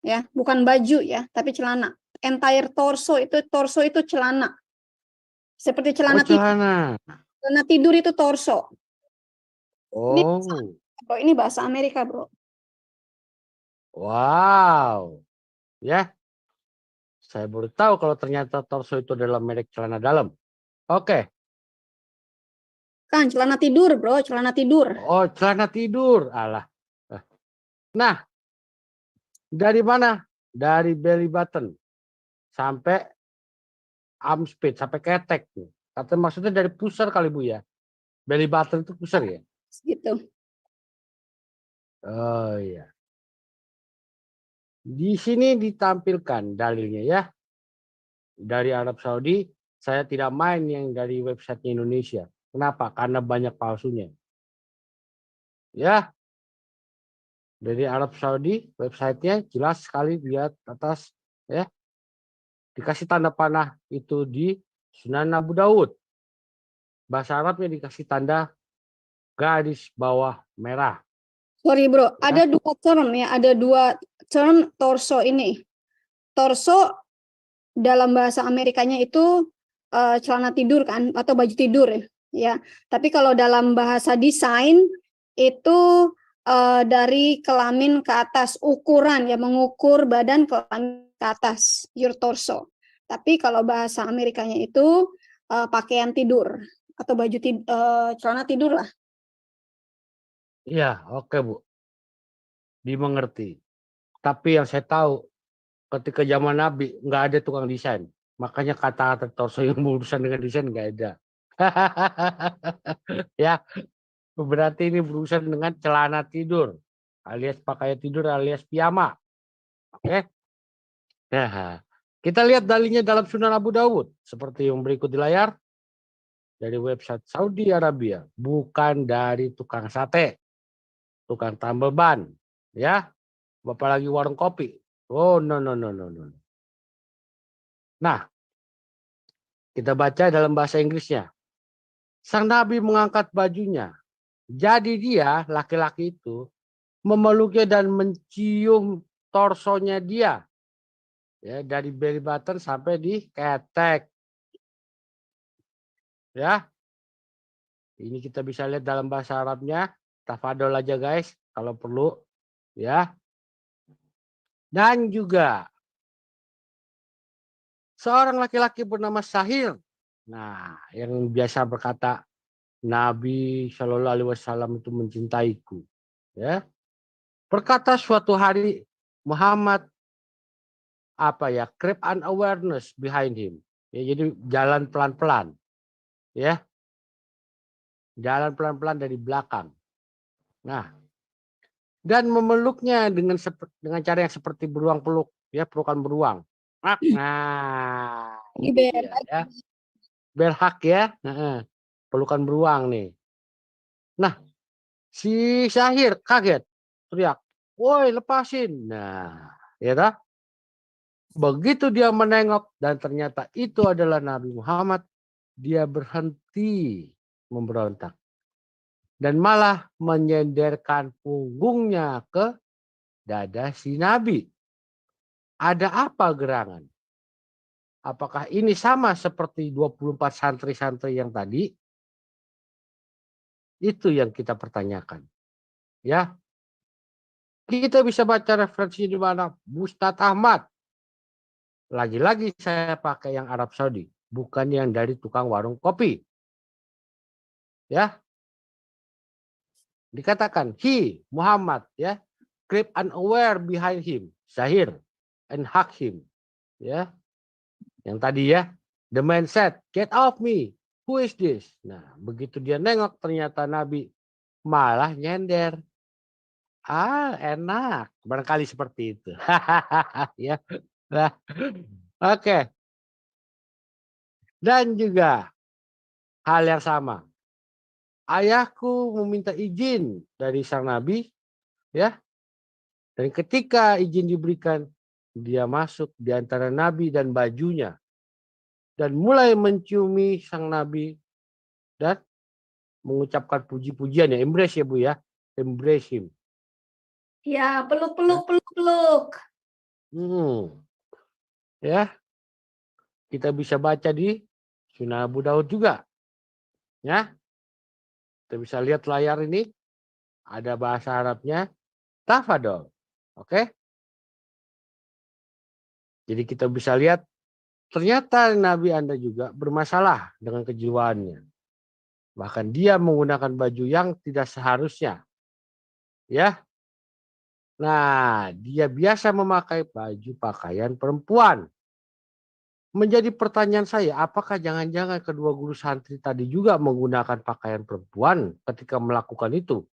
Speaker 1: ya, bukan baju ya, tapi celana. Entire torso itu celana. Seperti
Speaker 2: Oh, celana.
Speaker 1: celana tidur itu torso. Ini
Speaker 2: Oh,
Speaker 1: bro, ini bahasa Amerika, bro.
Speaker 2: wow. Ya, saya baru tahu kalau ternyata torso itu adalah merek celana dalam. Oke.
Speaker 1: Kan celana tidur, bro, celana tidur.
Speaker 2: Oh, celana tidur. Alah. Nah, dari mana? Dari belly button sampai armpit, sampai ketek. Kata maksudnya dari pusar kali, Bu, ya. Belly button itu pusar ya?
Speaker 1: Gitu.
Speaker 2: Oh iya. Di sini ditampilkan dalilnya ya. Dari Arab Saudi, saya tidak main yang dari website Indonesia. Kenapa? Karena banyak palsunya. Ya, dari Arab Saudi, websitenya jelas sekali lihat atas, ya. Dikasih tanda panah itu di Sunan Abu Daud. Bahasa Arabnya dikasih tanda garis bawah merah.
Speaker 1: Sorry, bro,
Speaker 2: Ya.
Speaker 1: ada dua term ya, ada dua term torso ini. Torso dalam bahasa Amerikanya itu celana tidur kan, atau baju tidur ya. Tapi kalau dalam bahasa desain itu dari kelamin ke atas, ukuran ya, mengukur badan kelamin ke atas, your torso. Tapi kalau bahasa Amerikanya itu pakaian tidur atau celana tidur lah.
Speaker 2: Iya, oke, Bu. Dimengerti. Tapi yang saya tahu ketika zaman Nabi nggak ada tukang desain. Makanya kata-kata torso yang berurusan dengan desain nggak ada. Ya, berarti ini berurusan dengan celana tidur alias pakaian tidur alias piyama. Oke. Nah, kita lihat dalilnya dalam Sunan Abu Dawud seperti yang berikut di layar dari website Saudi Arabia, bukan dari tukang sate, tukang tambal ban, ya. Bapak lagi warung kopi. Oh, no, no, no, no, no. Nah, kita baca dalam bahasa Inggrisnya. Sang Nabi mengangkat bajunya. Jadi dia, laki-laki itu, memeluknya dan mencium torsonya dia. Ya, dari belly button sampai di ketek. Ya, ini kita bisa lihat dalam bahasa Arabnya. Tafadol aja guys, kalau perlu. Ya. Dan juga seorang laki-laki bernama Sahir. Nah, yang biasa berkata, Nabi Shallallahu Alaihi Wasallam itu mencintaiku. Ya, berkata suatu hari Muhammad creep unawareness behind him. Ya, jadi jalan pelan-pelan, ya, jalan pelan-pelan dari belakang. Nah, dan memeluknya dengan cara yang seperti beruang peluk, ya, pelukan beruang. Nah, ini dia, ya, berhak ya, pelukan beruang nih. Nah, si Syahir kaget, teriak, woi lepasin. Nah, ya dah. Begitu dia menengok dan ternyata itu adalah Nabi Muhammad, dia berhenti memberontak. Dan malah menyenderkan punggungnya ke dada si Nabi. Ada apa gerangan? Apakah ini sama seperti 24 santri-santri yang tadi? Itu yang kita pertanyakan. Ya, kita bisa baca referensi di mana Ustadz Ahmad. Lagi-lagi saya pakai yang Arab Saudi, bukan yang dari tukang warung kopi. Ya, dikatakan he Muhammad, ya, creep unaware behind him, Zahir, and hug him. Ya, yang tadi ya, the man said, get off me, who is this? Nah, begitu dia nengok ternyata Nabi malah nyender. Ah, enak, barangkali seperti itu. Ya, nah, oke. Dan juga hal yang sama. Ayahku meminta izin dari sang Nabi, ya. Dan ketika izin diberikan, dia masuk di antara Nabi dan bajunya. dan mulai menciumi sang nabi dan mengucapkan puji-pujian ya, embrace ya Bu ya, embrace him.
Speaker 1: Ya, peluk.
Speaker 2: Ya, kita bisa baca di Sunan Abu Daud juga. Ya, kita bisa lihat layar ini, ada bahasa Arabnya, tafadol. Oke? Jadi kita bisa lihat, ternyata Nabi Anda juga bermasalah dengan kejiwaannya. Bahkan dia menggunakan baju yang tidak seharusnya. Ya, nah dia biasa memakai baju pakaian perempuan. Menjadi pertanyaan saya, apakah jangan-jangan kedua guru santri tadi juga menggunakan pakaian perempuan ketika melakukan itu?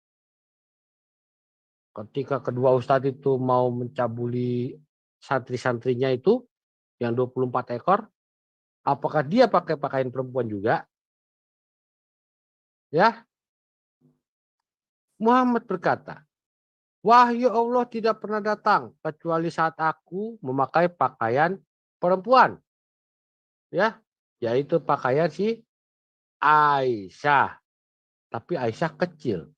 Speaker 2: Ketika kedua ustadz itu mau mencabuli santri-santrinya itu, yang 24 ekor, apakah dia pakai pakaian perempuan juga? Ya, Muhammad berkata, wahyu Allah tidak pernah datang kecuali saat aku memakai pakaian perempuan. Ya, yaitu pakaian si Aisyah. Tapi Aisyah kecil.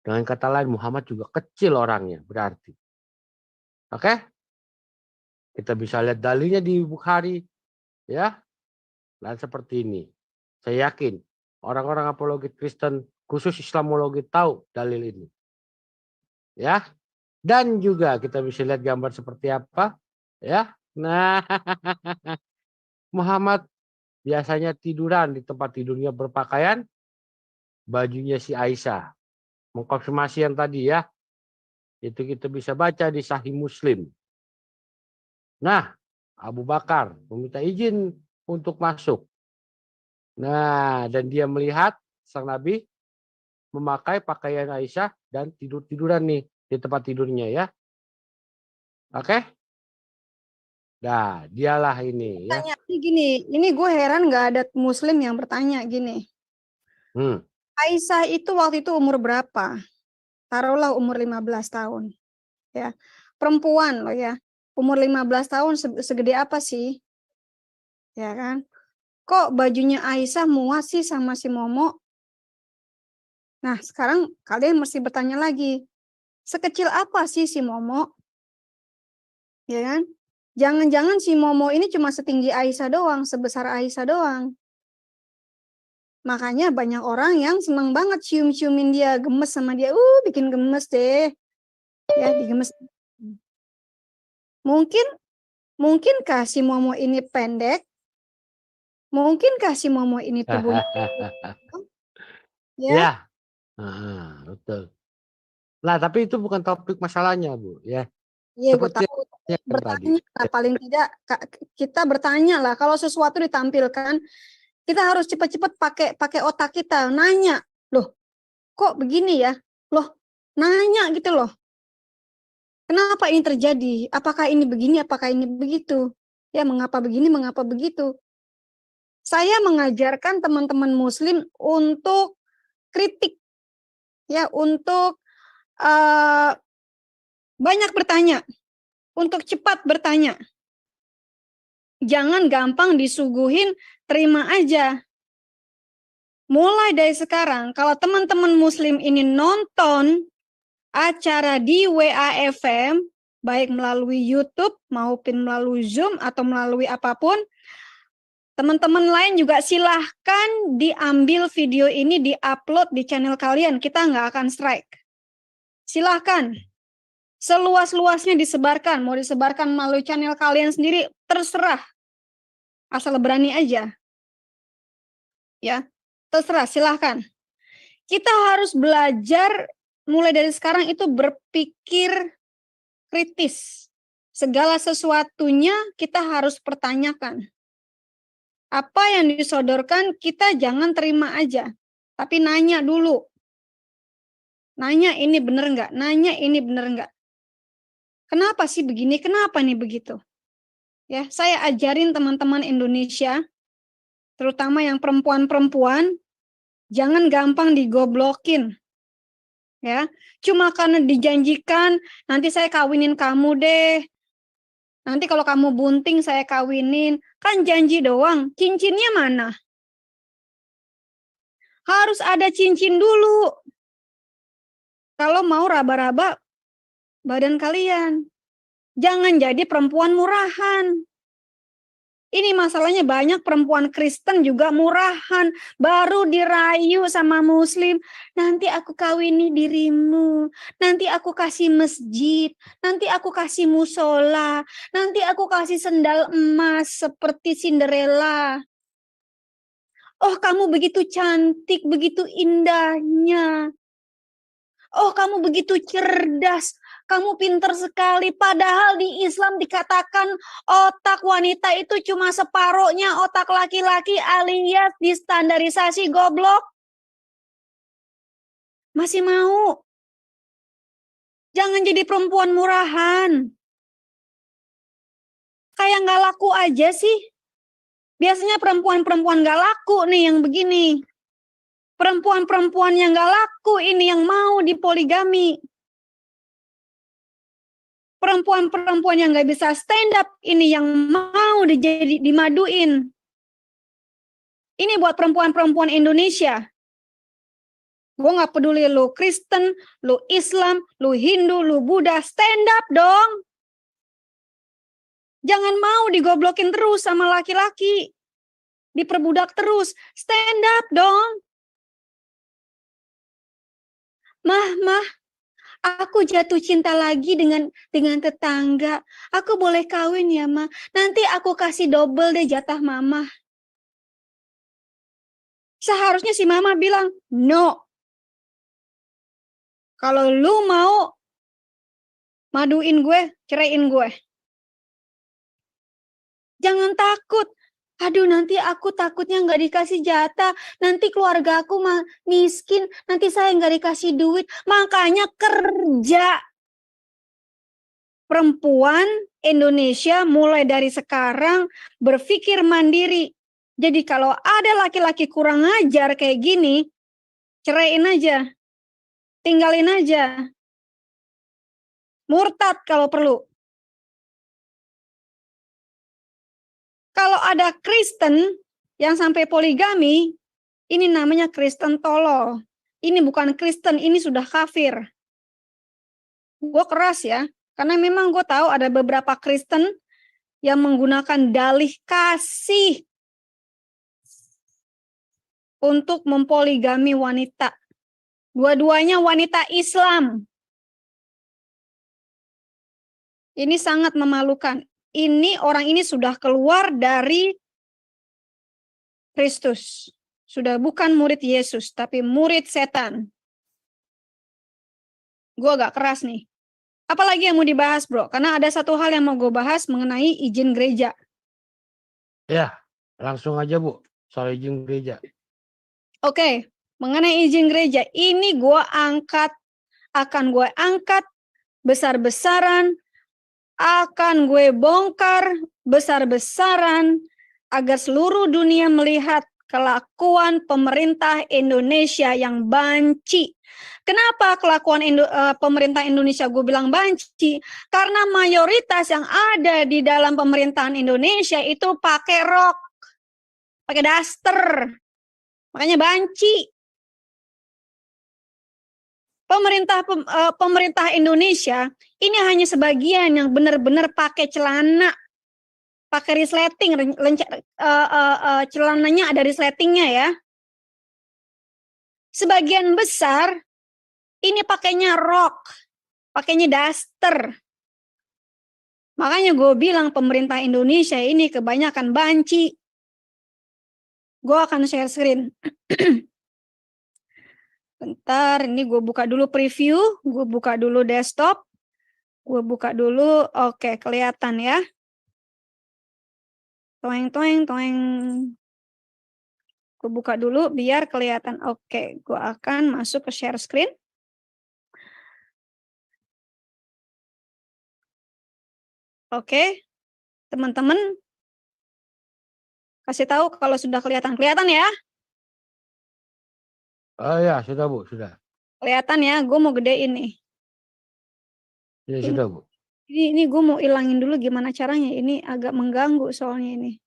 Speaker 2: Dengan kata lain Muhammad juga kecil orangnya berarti. Oke? Kita bisa lihat dalilnya di Bukhari. Ya. Dan seperti ini. Saya yakin orang-orang apologi Kristen khusus Islamologi tahu dalil ini. Ya. Dan juga kita bisa lihat gambar seperti apa. Ya. Nah, Muhammad biasanya tiduran di tempat tidurnya berpakaian bajunya si Aisyah. Mengkonfirmasi yang tadi ya. Itu kita bisa baca di Sahih Muslim. Nah, Abu Bakar meminta izin untuk masuk. Nah, dan dia melihat sang Nabi memakai pakaian Aisyah dan tidur-tiduran nih di tempat tidurnya ya. Oke? Nah, dialah ini ya.
Speaker 1: Tanya gini, ini gue heran nggak ada Muslim yang bertanya gini. Aisyah itu waktu itu umur berapa? Taruhlah umur 15 tahun. Ya. Perempuan loh ya. Umur 15 tahun segede apa sih? Ya kan? Kok bajunya Aisyah muat sih sama si Momo? Nah, sekarang kalian mesti bertanya lagi. Sekecil apa sih si Momo? Ya kan? Jangan-jangan si Momo ini cuma setinggi Aisyah doang, sebesar Aisyah doang. Makanya banyak orang yang seneng banget cium-ciumin dia, gemes sama dia. Bikin gemes deh. Ya, digemes. Mungkinkah si Momo ini pendek? Mungkinkah si Momo ini tubuhnya? Ya,
Speaker 2: Ya, betul. Nah, tapi itu bukan topik masalahnya, Bu. Ya,
Speaker 1: iya gue
Speaker 2: seperti
Speaker 1: tahu.
Speaker 2: yang tadi.
Speaker 1: Bertanya lah, paling tidak kita bertanya lah. Kalau sesuatu ditampilkan, kita harus cepat-cepat pakai otak kita. Nanya, loh, kok begini ya? Loh, nanya gitu loh. Kenapa ini terjadi? Apakah ini begini? Apakah ini begitu? Ya, mengapa begini? Mengapa begitu? Saya mengajarkan teman-teman Muslim untuk kritik, ya, untuk banyak bertanya, untuk cepat bertanya. Jangan gampang disuguhin, terima aja. Mulai dari sekarang, kalau teman-teman Muslim ini nonton acara di WAFM, baik melalui YouTube maupun melalui Zoom atau melalui apapun, teman-teman lain juga silahkan diambil video ini, di-upload di channel kalian. Kita nggak akan strike. Silahkan. Seluas-luasnya disebarkan. Mau disebarkan melalui channel kalian sendiri, terserah. Asal berani aja. Ya, terserah, silahkan. Kita harus belajar mulai dari sekarang itu berpikir kritis. Segala sesuatunya kita harus pertanyakan. Apa yang disodorkan kita jangan terima aja, tapi nanya dulu. Nanya ini bener nggak? Nanya ini bener nggak? Kenapa sih begini? Kenapa nih begitu? Ya, saya ajarin teman-teman Indonesia, terutama yang perempuan-perempuan, jangan gampang digoblokin. Ya, cuma karena dijanjikan nanti saya kawinin kamu deh. Nanti kalau kamu bunting saya kawinin, kan janji doang. Cincinnya mana? Harus ada cincin dulu. Kalau mau raba-raba badan kalian. Jangan jadi perempuan murahan. Ini masalahnya banyak perempuan Kristen juga murahan. Baru dirayu sama Muslim. Nanti aku kawini dirimu. Nanti aku kasih masjid. Nanti aku kasih musola. Nanti aku kasih sendal emas seperti Cinderella. Oh, kamu begitu cantik, begitu indahnya. Oh, kamu begitu cerdas. Kamu pinter sekali. Padahal di Islam dikatakan otak wanita itu cuma separohnya otak laki-laki alias distandarisasi goblok. Masih mau? Jangan jadi perempuan murahan. Kayak nggak laku aja sih. Biasanya perempuan-perempuan nggak laku nih yang begini. Perempuan-perempuan yang nggak laku ini yang mau dipoligami. Perempuan-perempuan yang nggak bisa stand up ini yang mau dimaduin. Ini buat perempuan-perempuan Indonesia. Gue nggak peduli lu Kristen, lu Islam, lu Hindu, lu Buddha, stand up dong. Jangan mau digoblokin terus sama laki-laki. Diperbudak terus, stand up dong. Mah, aku jatuh cinta lagi dengan tetangga. Aku boleh kawin ya, Ma? Nanti aku kasih double deh jatah Mama. Seharusnya si Mama bilang, no. Kalau lu mau maduin gue, ceraiin gue. Jangan takut. Aduh, nanti aku takutnya nggak dikasih jatah. Nanti keluarga aku miskin. Nanti saya nggak dikasih duit. Makanya kerja. Perempuan Indonesia mulai dari sekarang berpikir mandiri. Jadi kalau ada laki-laki kurang ajar kayak gini, ceraiin aja. Tinggalin aja. Murtad kalau perlu. Kalau ada Kristen yang sampai poligami, ini namanya Kristen tolol. Ini bukan Kristen, ini sudah kafir. Gue keras ya, karena memang gue tahu ada beberapa Kristen yang menggunakan dalih kasih untuk mempoligami wanita. Dua-duanya wanita Islam. Ini sangat memalukan. Orang ini sudah keluar dari Kristus. Sudah bukan murid Yesus, tapi murid setan. Gue agak keras nih. Apalagi yang mau dibahas, bro? Karena ada satu hal yang mau gue bahas mengenai izin gereja.
Speaker 2: Ya, langsung aja Bu, soal izin gereja.
Speaker 1: Oke, mengenai izin gereja, ini akan gue angkat besar-besaran, akan gue bongkar besar-besaran, agar seluruh dunia melihat kelakuan pemerintah Indonesia yang banci. Kenapa kelakuan pemerintah Indonesia gue bilang banci? Karena mayoritas yang ada di dalam pemerintahan Indonesia itu pakai rok, pakai daster. Makanya banci. Pemerintah Indonesia ini hanya sebagian yang benar-benar pakai celana, pakai resleting, celananya ada resletingnya ya. Sebagian besar ini pakainya rok, pakainya daster. Makanya gue bilang pemerintah Indonesia ini kebanyakan banci. Gue akan share screen. Bentar, ini gue buka dulu preview, gue buka dulu desktop, gue buka dulu, oke kelihatan ya. Toeng. Gue buka dulu biar kelihatan. Oke, gue akan masuk ke share screen. Oke, teman-teman, kasih tahu kalau sudah kelihatan ya.
Speaker 2: Oh ya, sudah Bu, sudah.
Speaker 1: Kelihatan ya, gue mau gedein nih.
Speaker 2: Ya sudah Bu.
Speaker 1: Ini gue mau ilangin dulu gimana caranya. Ini agak mengganggu soalnya ini.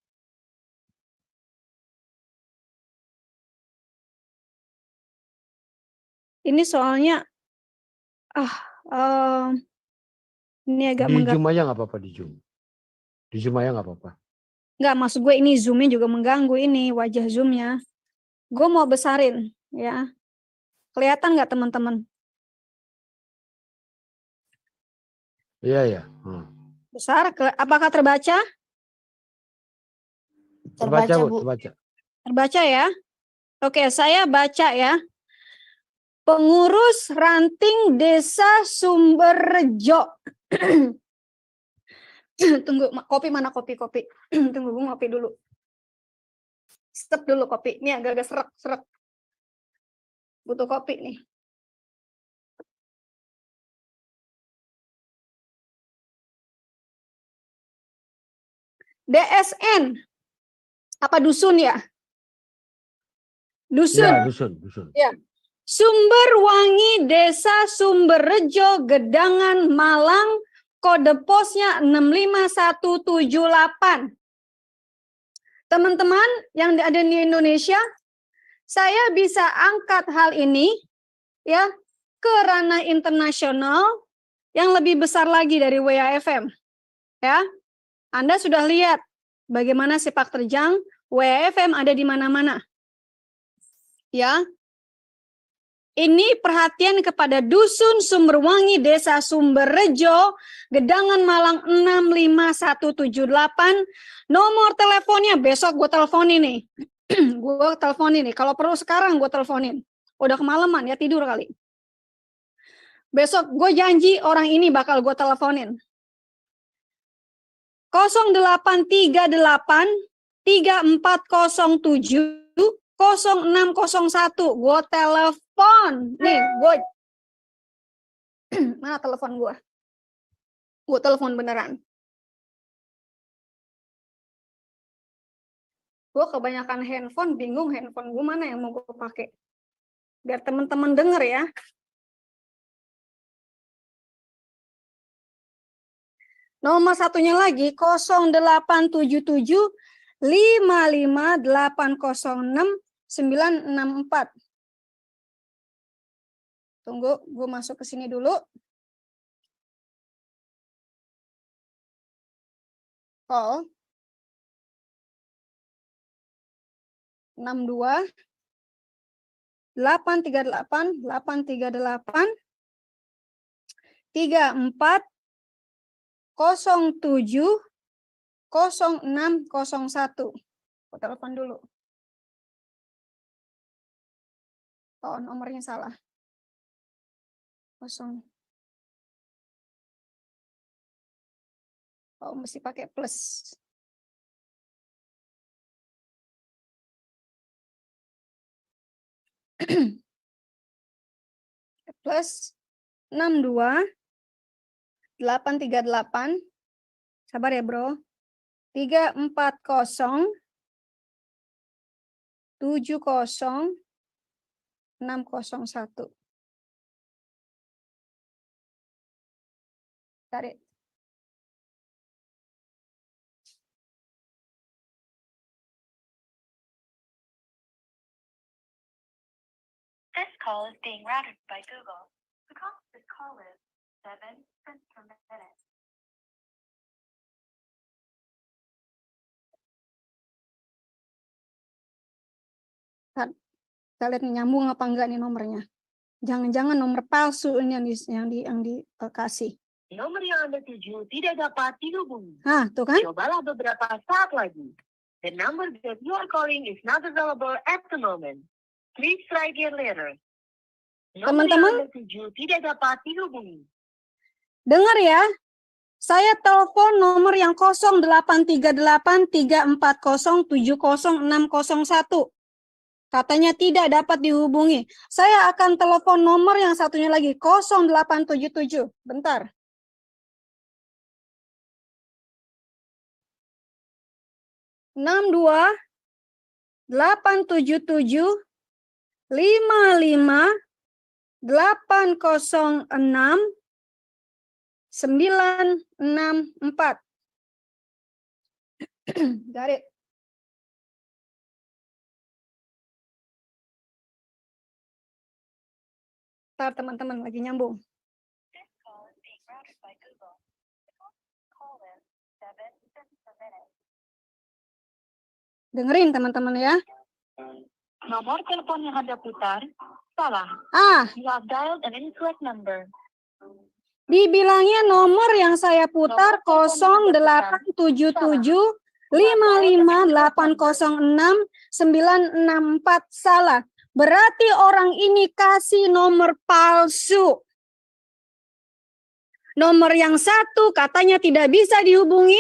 Speaker 1: Ini soalnya ini agak
Speaker 2: Di
Speaker 1: mengganggu.
Speaker 2: Zoom aja nggak apa-apa di Zoom. Di Zoom aja nggak apa-apa.
Speaker 1: Nggak, maksud gue ini zoomnya juga mengganggu ini wajah zoomnya. Gue mau besarin ya. Kelihatan nggak teman-teman?
Speaker 2: Iya ya.
Speaker 1: Besar? Apakah terbaca?
Speaker 2: Terbaca Bu,
Speaker 3: Bu.
Speaker 2: terbaca.
Speaker 1: Terbaca ya. Oke, saya baca ya. Pengurus Ranting Desa Sumberrejo. Tunggu, kopi mana kopi? Tunggu, gue ngopi dulu. Stop dulu kopi. Ini agak-agak serak. Butuh kopi nih. DSN. Apa dusun ya? Dusun.
Speaker 2: Ya, dusun.
Speaker 1: Ya. Sumberwangi Desa Sumberrejo, Gedangan, Malang, kode posnya 65178. Teman-teman yang ada di Indonesia, saya bisa angkat hal ini ya ke ranah internasional yang lebih besar lagi dari WAFM. Ya. Anda sudah lihat bagaimana sepak terjang WAFM ada di mana-mana. Ya. Ini perhatian kepada Dusun Sumberwangi Desa Sumberrejo, Gedangan Malang 65178. Nomor teleponnya besok gue teleponin nih. Gue teleponin nih. Kalau perlu sekarang gue teleponin. Udah kemalaman ya, tidur kali. Besok gue janji orang ini bakal gue teleponin. 0838 3407 0601. Gue telepon. Nih, gue mana telepon gue? Gue telepon beneran. Gue kebanyakan handphone, bingung handphone gue mana yang mau gue pakai. Biar teman-teman denger ya. Nomor satunya lagi 0877 55806 964. Tunggu, gue masuk ke sini dulu. Call 62 838 838 34 07 0601. Aku telepon dulu. Oh, nomornya salah. 0. Oh, mesti pakai plus. Plus 62 838. Sabar ya, Bro. 340 70 601. Tarik.
Speaker 3: This call is being routed by Google. The cost of this call is 7 cents per minute.
Speaker 1: Kita lihat nyambung apa enggak nih nomornya. Jangan-jangan nomor palsu ini yang dikasih.
Speaker 3: Nomor yang Anda tuju tidak dapat dihubungi.
Speaker 1: Tuh kan?
Speaker 3: Cobalah beberapa saat lagi. The number that you are calling is not available at the moment. Please try again later. Nomor yang Anda tuju tidak dapat dihubungi.
Speaker 1: Dengar ya. Saya telepon nomor yang 0838 340 70601. Katanya tidak dapat dihubungi. Saya akan telepon nomor yang satunya lagi 0877. Bentar. Enam 877 55 806 964. Got it. Ntar teman-teman lagi nyambung. Dengerin teman-teman ya.
Speaker 3: Nomor telepon yang Anda putar salah. You have dialed an incorrect number.
Speaker 1: Dibilangnya nomor yang saya putar 0877 55806 964 salah. Berarti orang ini kasih nomor palsu. Nomor yang satu katanya tidak bisa dihubungi.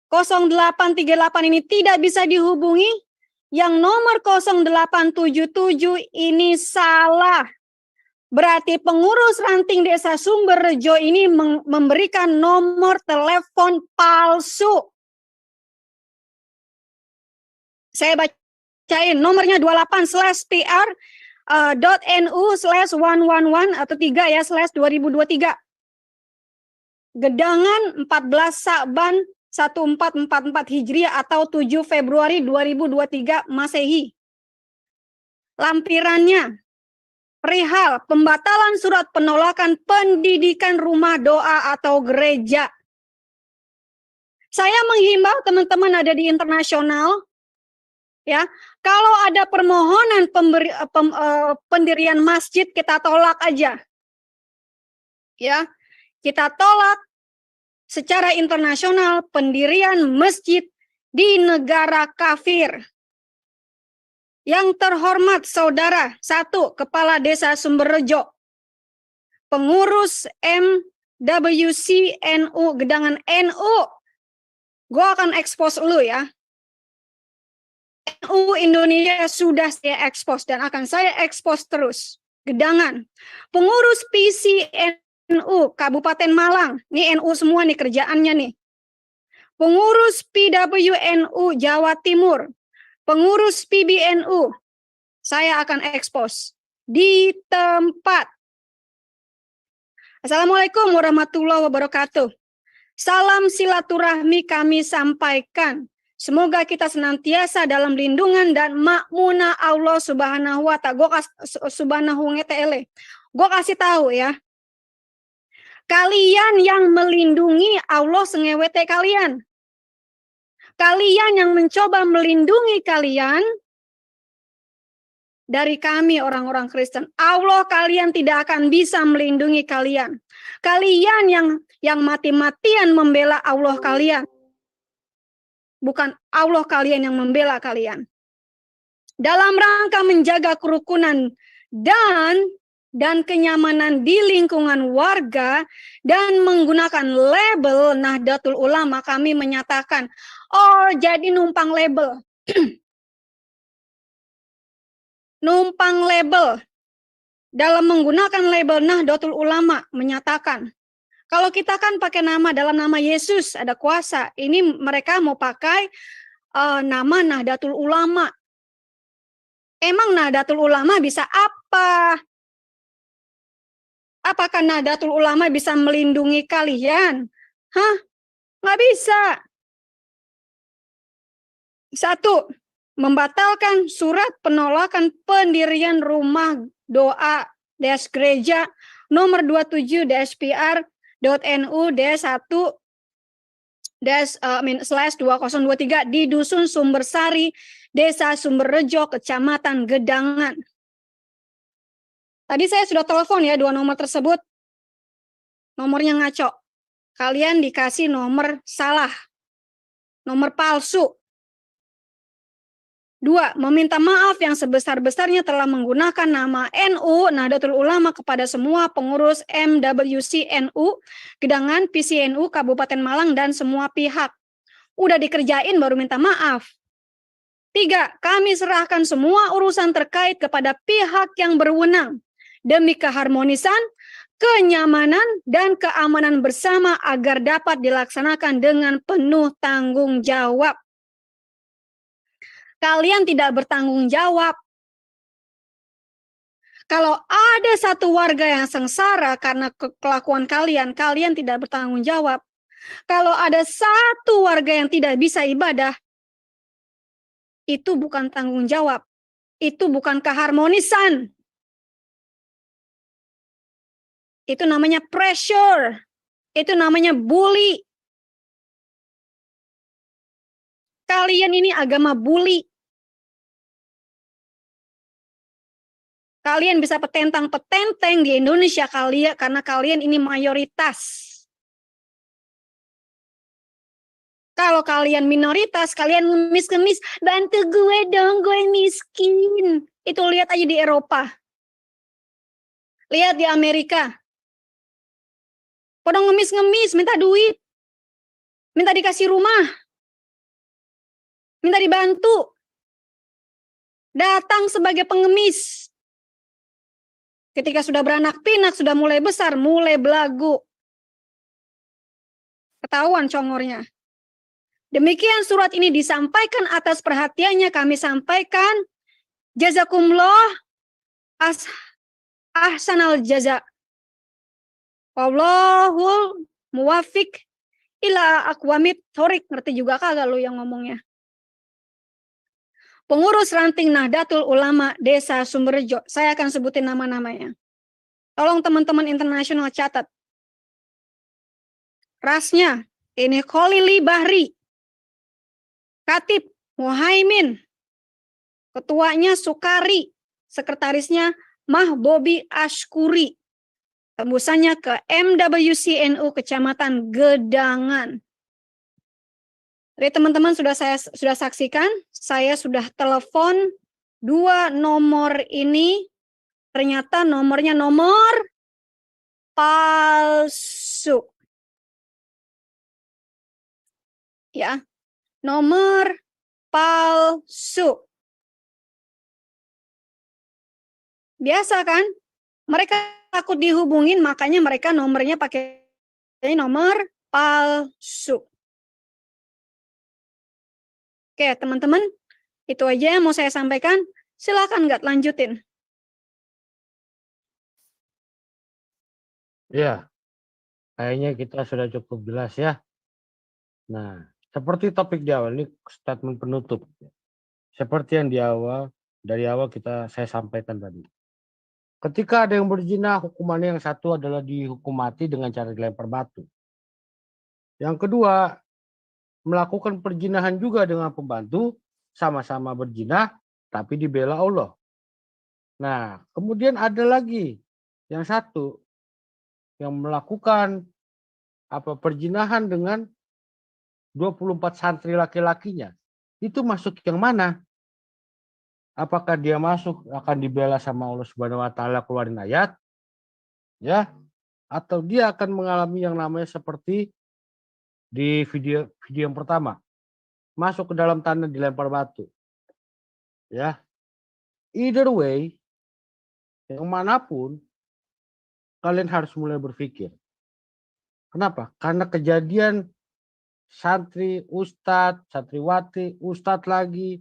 Speaker 1: 0838 ini tidak bisa dihubungi. Yang nomor 0877 ini salah. Berarti pengurus ranting Desa Sumberrejo ini memberikan nomor telepon palsu. Saya bacain nomornya 28/pr.nu/111 atau 3 ya /2023. Gedangan 14 Sa'ban 1444 Hijriah atau 7 Februari 2023 Masehi. Lampirannya perihal pembatalan surat penolakan pendidikan rumah doa atau gereja. Saya menghimbau teman-teman ada di internasional, ya, kalau ada permohonan pendirian masjid kita tolak aja, ya, kita tolak secara internasional pendirian masjid di negara kafir. Yang terhormat saudara, 1. Kepala Desa Sumberrejo, pengurus MWC NU Gedangan NU. Gue akan expose lu ya. NU Indonesia sudah saya expose dan akan saya expose terus. Gedangan. Pengurus PCNU Kabupaten Malang. Ini NU semua nih kerjaannya nih. Pengurus PWNU Jawa Timur. Pengurus PBNU, saya akan expose di tempat. Assalamualaikum warahmatullahi wabarakatuh. Salam silaturahmi kami sampaikan. Semoga kita senantiasa dalam lindungan dan makmunah Allah Subhanahu wa ta'ala. Gue kasih tahu ya. Kalian yang melindungi Allah sengewete kalian. Kalian yang mencoba melindungi kalian dari kami orang-orang Kristen. Allah kalian tidak akan bisa melindungi kalian. Kalian yang mati-matian membela Allah kalian. Bukan Allah kalian yang membela kalian. Dalam rangka menjaga kerukunan dan kenyamanan di lingkungan warga dan menggunakan label Nahdlatul Ulama, kami menyatakan, oh jadi numpang label. Numpang label. Dalam menggunakan label Nahdlatul Ulama menyatakan, kalau kita kan pakai nama dalam nama Yesus ada kuasa, ini mereka mau pakai nama Nahdlatul Ulama. Emang Nahdlatul Ulama bisa apa? Apakah Nahdlatul Ulama bisa melindungi kalian? Hah? Nggak bisa. 1. Membatalkan surat penolakan pendirian rumah doa gereja nomor 27-PR.NU-1/2023 di Dusun Sumbersari, Desa Sumberrejo, Kecamatan Gedangan. Tadi saya sudah telepon ya 2 nomor tersebut. Nomornya ngaco. Kalian dikasih nomor salah. Nomor palsu. 2. Meminta maaf yang sebesar-besarnya telah menggunakan nama NU Nahdlatul Ulama kepada semua pengurus MWC NU Gedangan, PCNU Kabupaten Malang dan semua pihak. Udah dikerjain baru minta maaf. 3. Kami serahkan semua urusan terkait kepada pihak yang berwenang demi keharmonisan, kenyamanan, dan keamanan bersama agar dapat dilaksanakan dengan penuh tanggung jawab. Kalian tidak bertanggung jawab. Kalau ada satu warga yang sengsara karena kelakuan kalian, kalian tidak bertanggung jawab. Kalau ada satu warga yang tidak bisa ibadah, itu bukan tanggung jawab. Itu bukan keharmonisan. Itu namanya pressure. Itu namanya bully. Kalian ini agama bully. Kalian bisa petentang-petenteng di Indonesia karena kalian ini mayoritas. Kalau kalian minoritas, kalian ngemis-ngemis, bantu gue dong, gue miskin. Itu lihat aja di Eropa. Lihat di Amerika. Pada ngemis-ngemis, minta duit. Minta dikasih rumah. Minta dibantu. Datang sebagai pengemis. Ketika sudah beranak pinak, sudah mulai besar, mulai belagu. Ketahuan congornya. Demikian surat ini disampaikan atas perhatiannya kami sampaikan. Jazakumullah ahsanal jaza. Wallahul muwafiq ila aqwamit thoriq. Ngerti juga kagak lu yang ngomongnya? Pengurus ranting Nahdlatul Ulama Desa Sumberjo. Saya akan sebutin nama-namanya. Tolong teman-teman internasional catat. Rasnya, ini Kholili Bahri. Katib Muhaimin. Ketuanya Sukari. Sekretarisnya Mahbobi Ashkuri. Tembusannya ke MWCNU Kecamatan Gedangan. Jadi teman-teman sudah saksikan, saya sudah telepon 2 nomor ini, ternyata nomornya nomor palsu. Ya, nomor palsu. Biasa kan? Mereka takut dihubungin, makanya mereka nomornya pakai nomor palsu. Oke, teman-teman, itu aja yang mau saya sampaikan. Silakan nggak lanjutin.
Speaker 2: Ya, kayaknya kita sudah cukup jelas ya. Nah, seperti topik di awal ini statement penutup. Seperti yang dari awal saya sampaikan tadi. Ketika ada yang berzina, hukumannya yang satu adalah dihukum mati dengan cara dilempar batu. Yang kedua, melakukan perzinahan juga dengan pembantu, sama-sama berzina, tapi dibela Allah. Nah, kemudian ada lagi yang satu, yang melakukan perzinahan dengan 24 santri laki-lakinya. Itu masuk yang mana? Apakah dia masuk akan dibela sama Allah Subhanahu wa taala keluarin ayat? Ya, atau dia akan mengalami yang namanya seperti di video yang pertama. Masuk ke dalam tanah dilempar batu. Ya. Either way, yang manapun kalian harus mulai berpikir. Kenapa? Karena kejadian santri, ustadz, santriwati, ustadz lagi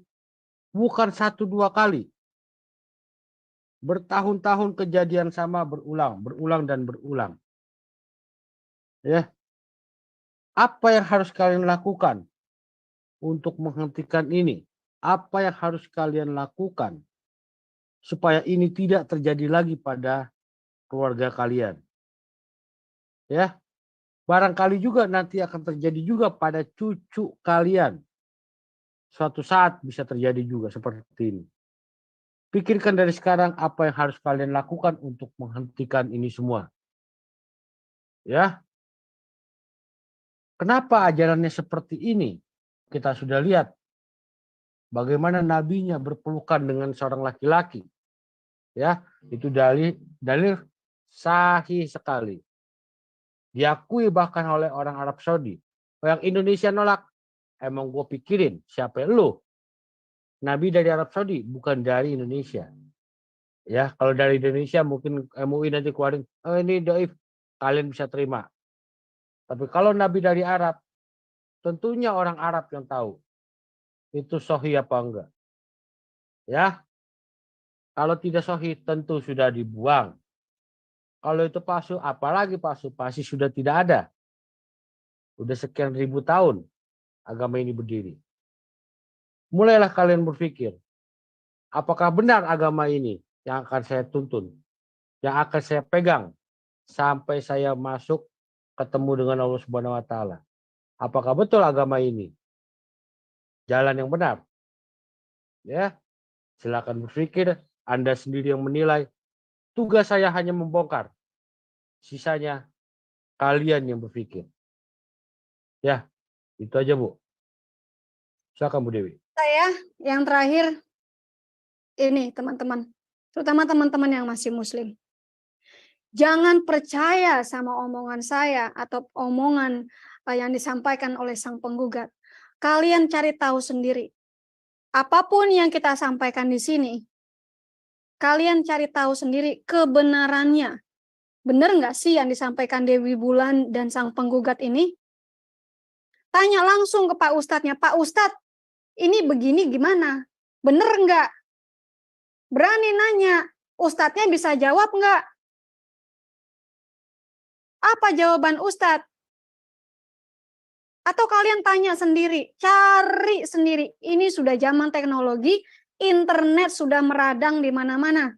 Speaker 2: bukan 1-2 kali. Bertahun-tahun kejadian sama berulang dan berulang. Ya. Apa yang harus kalian lakukan untuk menghentikan ini? Apa yang harus kalian lakukan supaya ini tidak terjadi lagi pada keluarga kalian? Ya. Barangkali juga nanti akan terjadi juga pada cucu kalian. Suatu saat bisa terjadi juga seperti ini. Pikirkan dari sekarang apa yang harus kalian lakukan untuk menghentikan ini semua. Ya. Kenapa ajarannya seperti ini? Kita sudah lihat bagaimana nabinya berpelukan dengan seorang laki-laki. Ya, itu dalil sahih sekali. Diakui bahkan oleh orang Arab Saudi. Yang Indonesia nolak. Emang gue pikirin siapa lu? Nabi dari Arab Saudi, bukan dari Indonesia. Ya, kalau dari Indonesia mungkin MUI nanti keluarin, oh ini doif, kalian bisa terima. Tapi kalau Nabi dari Arab, tentunya orang Arab yang tahu itu sahih apa enggak. Ya. Kalau tidak sahih tentu sudah dibuang. Kalau itu palsu, apalagi palsu, pasti sudah tidak ada. Udah sekian ribu tahun agama ini berdiri. Mulailah kalian berpikir, apakah benar agama ini yang akan saya tuntun, yang akan saya pegang sampai saya masuk ketemu dengan Allah Subhanahu wa taala. Apakah betul agama ini jalan yang benar? Ya, silakan berpikir, Anda sendiri yang menilai. Tugas saya hanya membongkar. Sisanya kalian yang berpikir. Ya, itu aja Bu. Silakan Bu Dewi.
Speaker 1: Saya yang terakhir ini teman-teman, terutama teman-teman yang masih muslim. Jangan percaya sama omongan saya atau omongan yang disampaikan oleh sang penggugat. Kalian cari tahu sendiri. Apapun yang kita sampaikan di sini, kalian cari tahu sendiri kebenarannya. Benar nggak sih yang disampaikan Dewi Bulan dan sang penggugat ini? Tanya langsung ke Pak Ustadznya, Pak Ustadz, ini begini gimana? Bener nggak? Berani nanya, Ustadznya bisa jawab nggak? Apa jawaban Ustadz? Atau kalian tanya sendiri, cari sendiri. Ini sudah zaman teknologi, internet sudah meradang di mana-mana.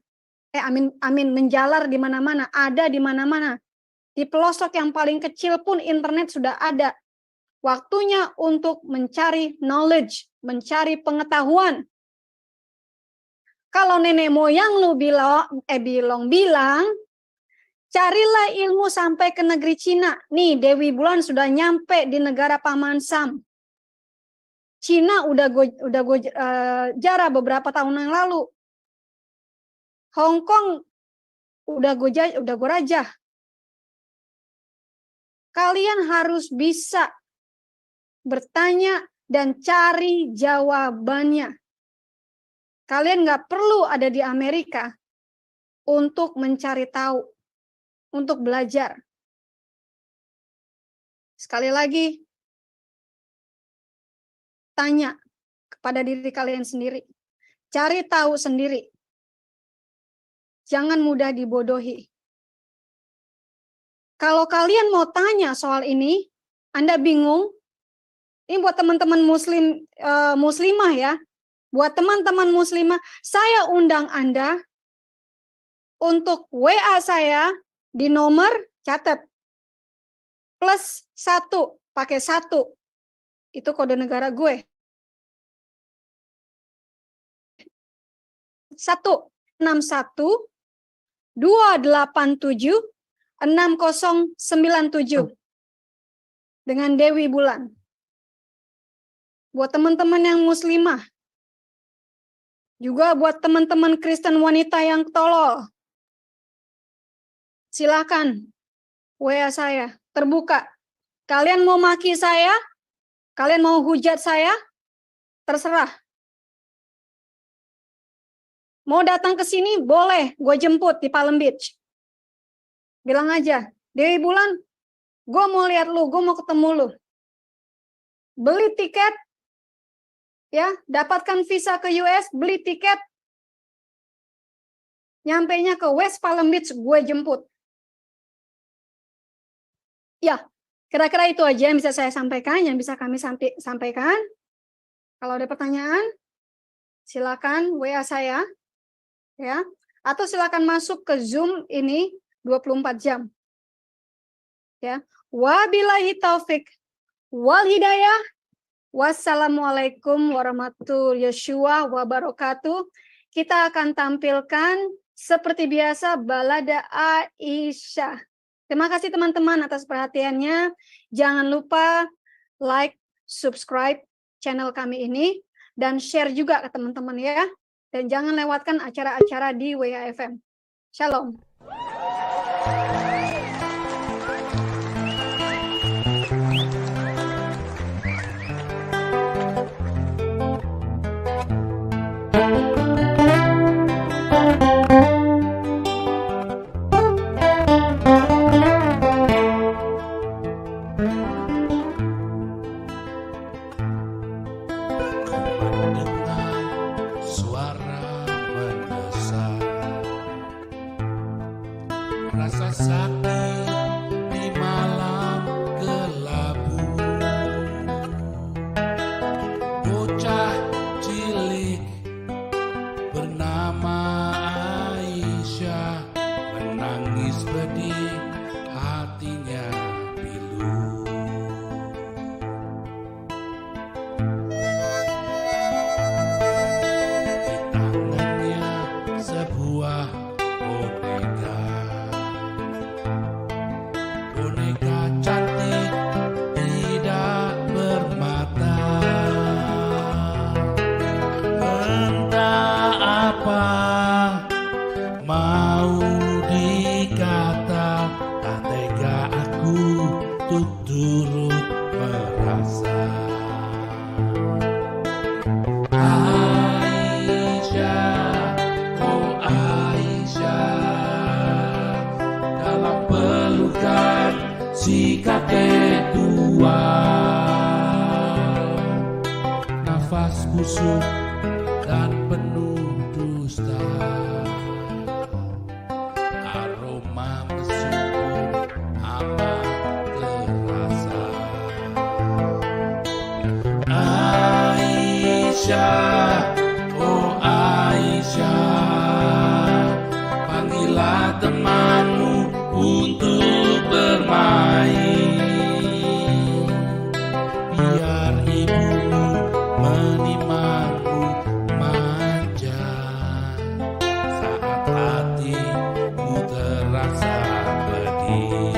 Speaker 1: Menjalar di mana-mana, ada di mana-mana. Di pelosok yang paling kecil pun internet sudah ada. Waktunya untuk mencari knowledge, mencari pengetahuan. Kalau nenek moyang lu bilang, carilah ilmu sampai ke negeri Cina. Nih, Dewi Bulan sudah nyampe di negara Paman Sam. Cina udah gue jarah beberapa tahun yang lalu. Hong Kong udah gue rajah. Kalian harus bisa bertanya dan cari jawabannya. Kalian nggak perlu ada di Amerika untuk mencari tahu. Untuk belajar. Sekali lagi, tanya kepada diri kalian sendiri. Cari tahu sendiri. Jangan mudah dibodohi. Kalau kalian mau tanya soal ini, Anda bingung, ini buat teman-teman muslimah ya. Buat teman-teman muslimah, saya undang Anda untuk WA saya di nomor, catat, +1, pakai 1. Itu kode negara gue. 161-287-6097 dengan Dewi Bulan. Buat teman-teman yang muslimah, juga buat teman-teman Kristen wanita yang tolol, silakan WA saya terbuka. Kalian mau maki saya, kalian mau hujat saya, terserah. Mau datang ke sini, boleh, gue jemput di Palm Beach. Bilang aja, Dewi Bulan, gue mau lihat lu, gue mau ketemu lu. Beli tiket, ya, dapatkan visa ke US, beli tiket, nyampainya ke West Palm Beach, gue jemput. Ya, kira-kira itu aja yang bisa saya sampaikan, yang bisa kami sampaikan. Kalau ada pertanyaan, silakan WA saya, ya, atau silakan masuk ke Zoom ini 24 jam. Ya, wabillahi taufik wal hidayah. Wassalamualaikum warahmatullahi wabarakatuh. Kita akan tampilkan seperti biasa balada Aisyah. Terima kasih teman-teman atas perhatiannya. Jangan lupa like, subscribe channel kami ini, dan share juga ke teman-teman ya. Dan jangan lewatkan acara-acara di WAFM. Shalom.
Speaker 4: Suara mendesar rasa sakit di malam kelabu. Bocah cilik bernama Aisyah menangis pedih, hatinya pilu. Di tangannya sebuah boneka, boneka cantik tidak bermata. Entah apa mau dikata, tak tega aku untuk turut merasa. Aisyah, oh Aisyah, dalam pelukan si kakek tua, nafas busuk dan penuh dusta, aroma mesum amat terasa. Aisyah, oh Aisyah, panggillah temanmu untuk bermain, biar ibumu menimangmu manja saat hatimu terasa pedih.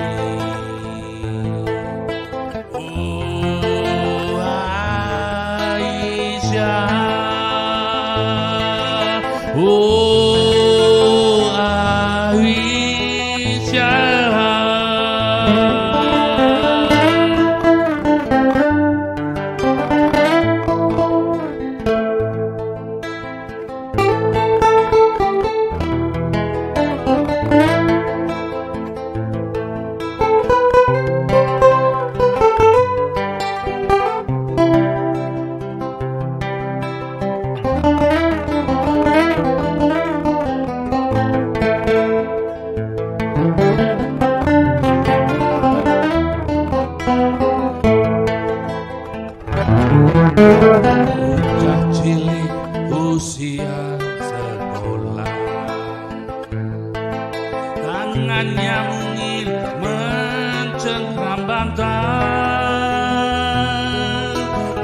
Speaker 4: Oh Aisyah, oh Aisyah. Bocah cilik usia sekolah, tangannya mungil mencengkram bantal,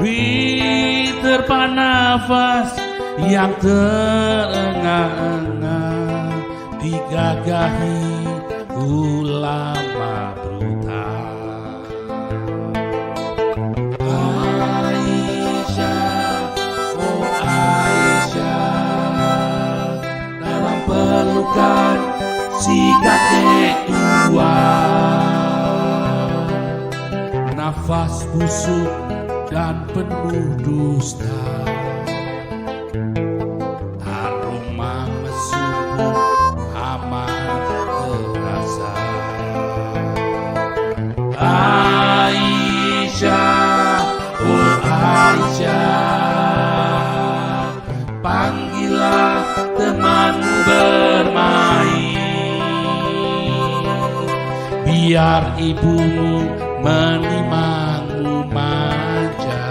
Speaker 4: diterpa nafas yang terengah-engah, digagahi ulama brutal. Pelukan si kakek tua, nafas busuk dan penuh dusta, aroma mesum amat terasa. Aisyah, oh Aisyah, panggillah temanmu bermain, biar ibumu menimangmu manja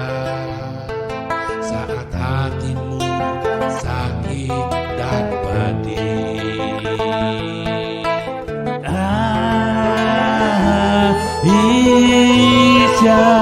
Speaker 4: saat hatimu sakit dan pedih. Aisyah,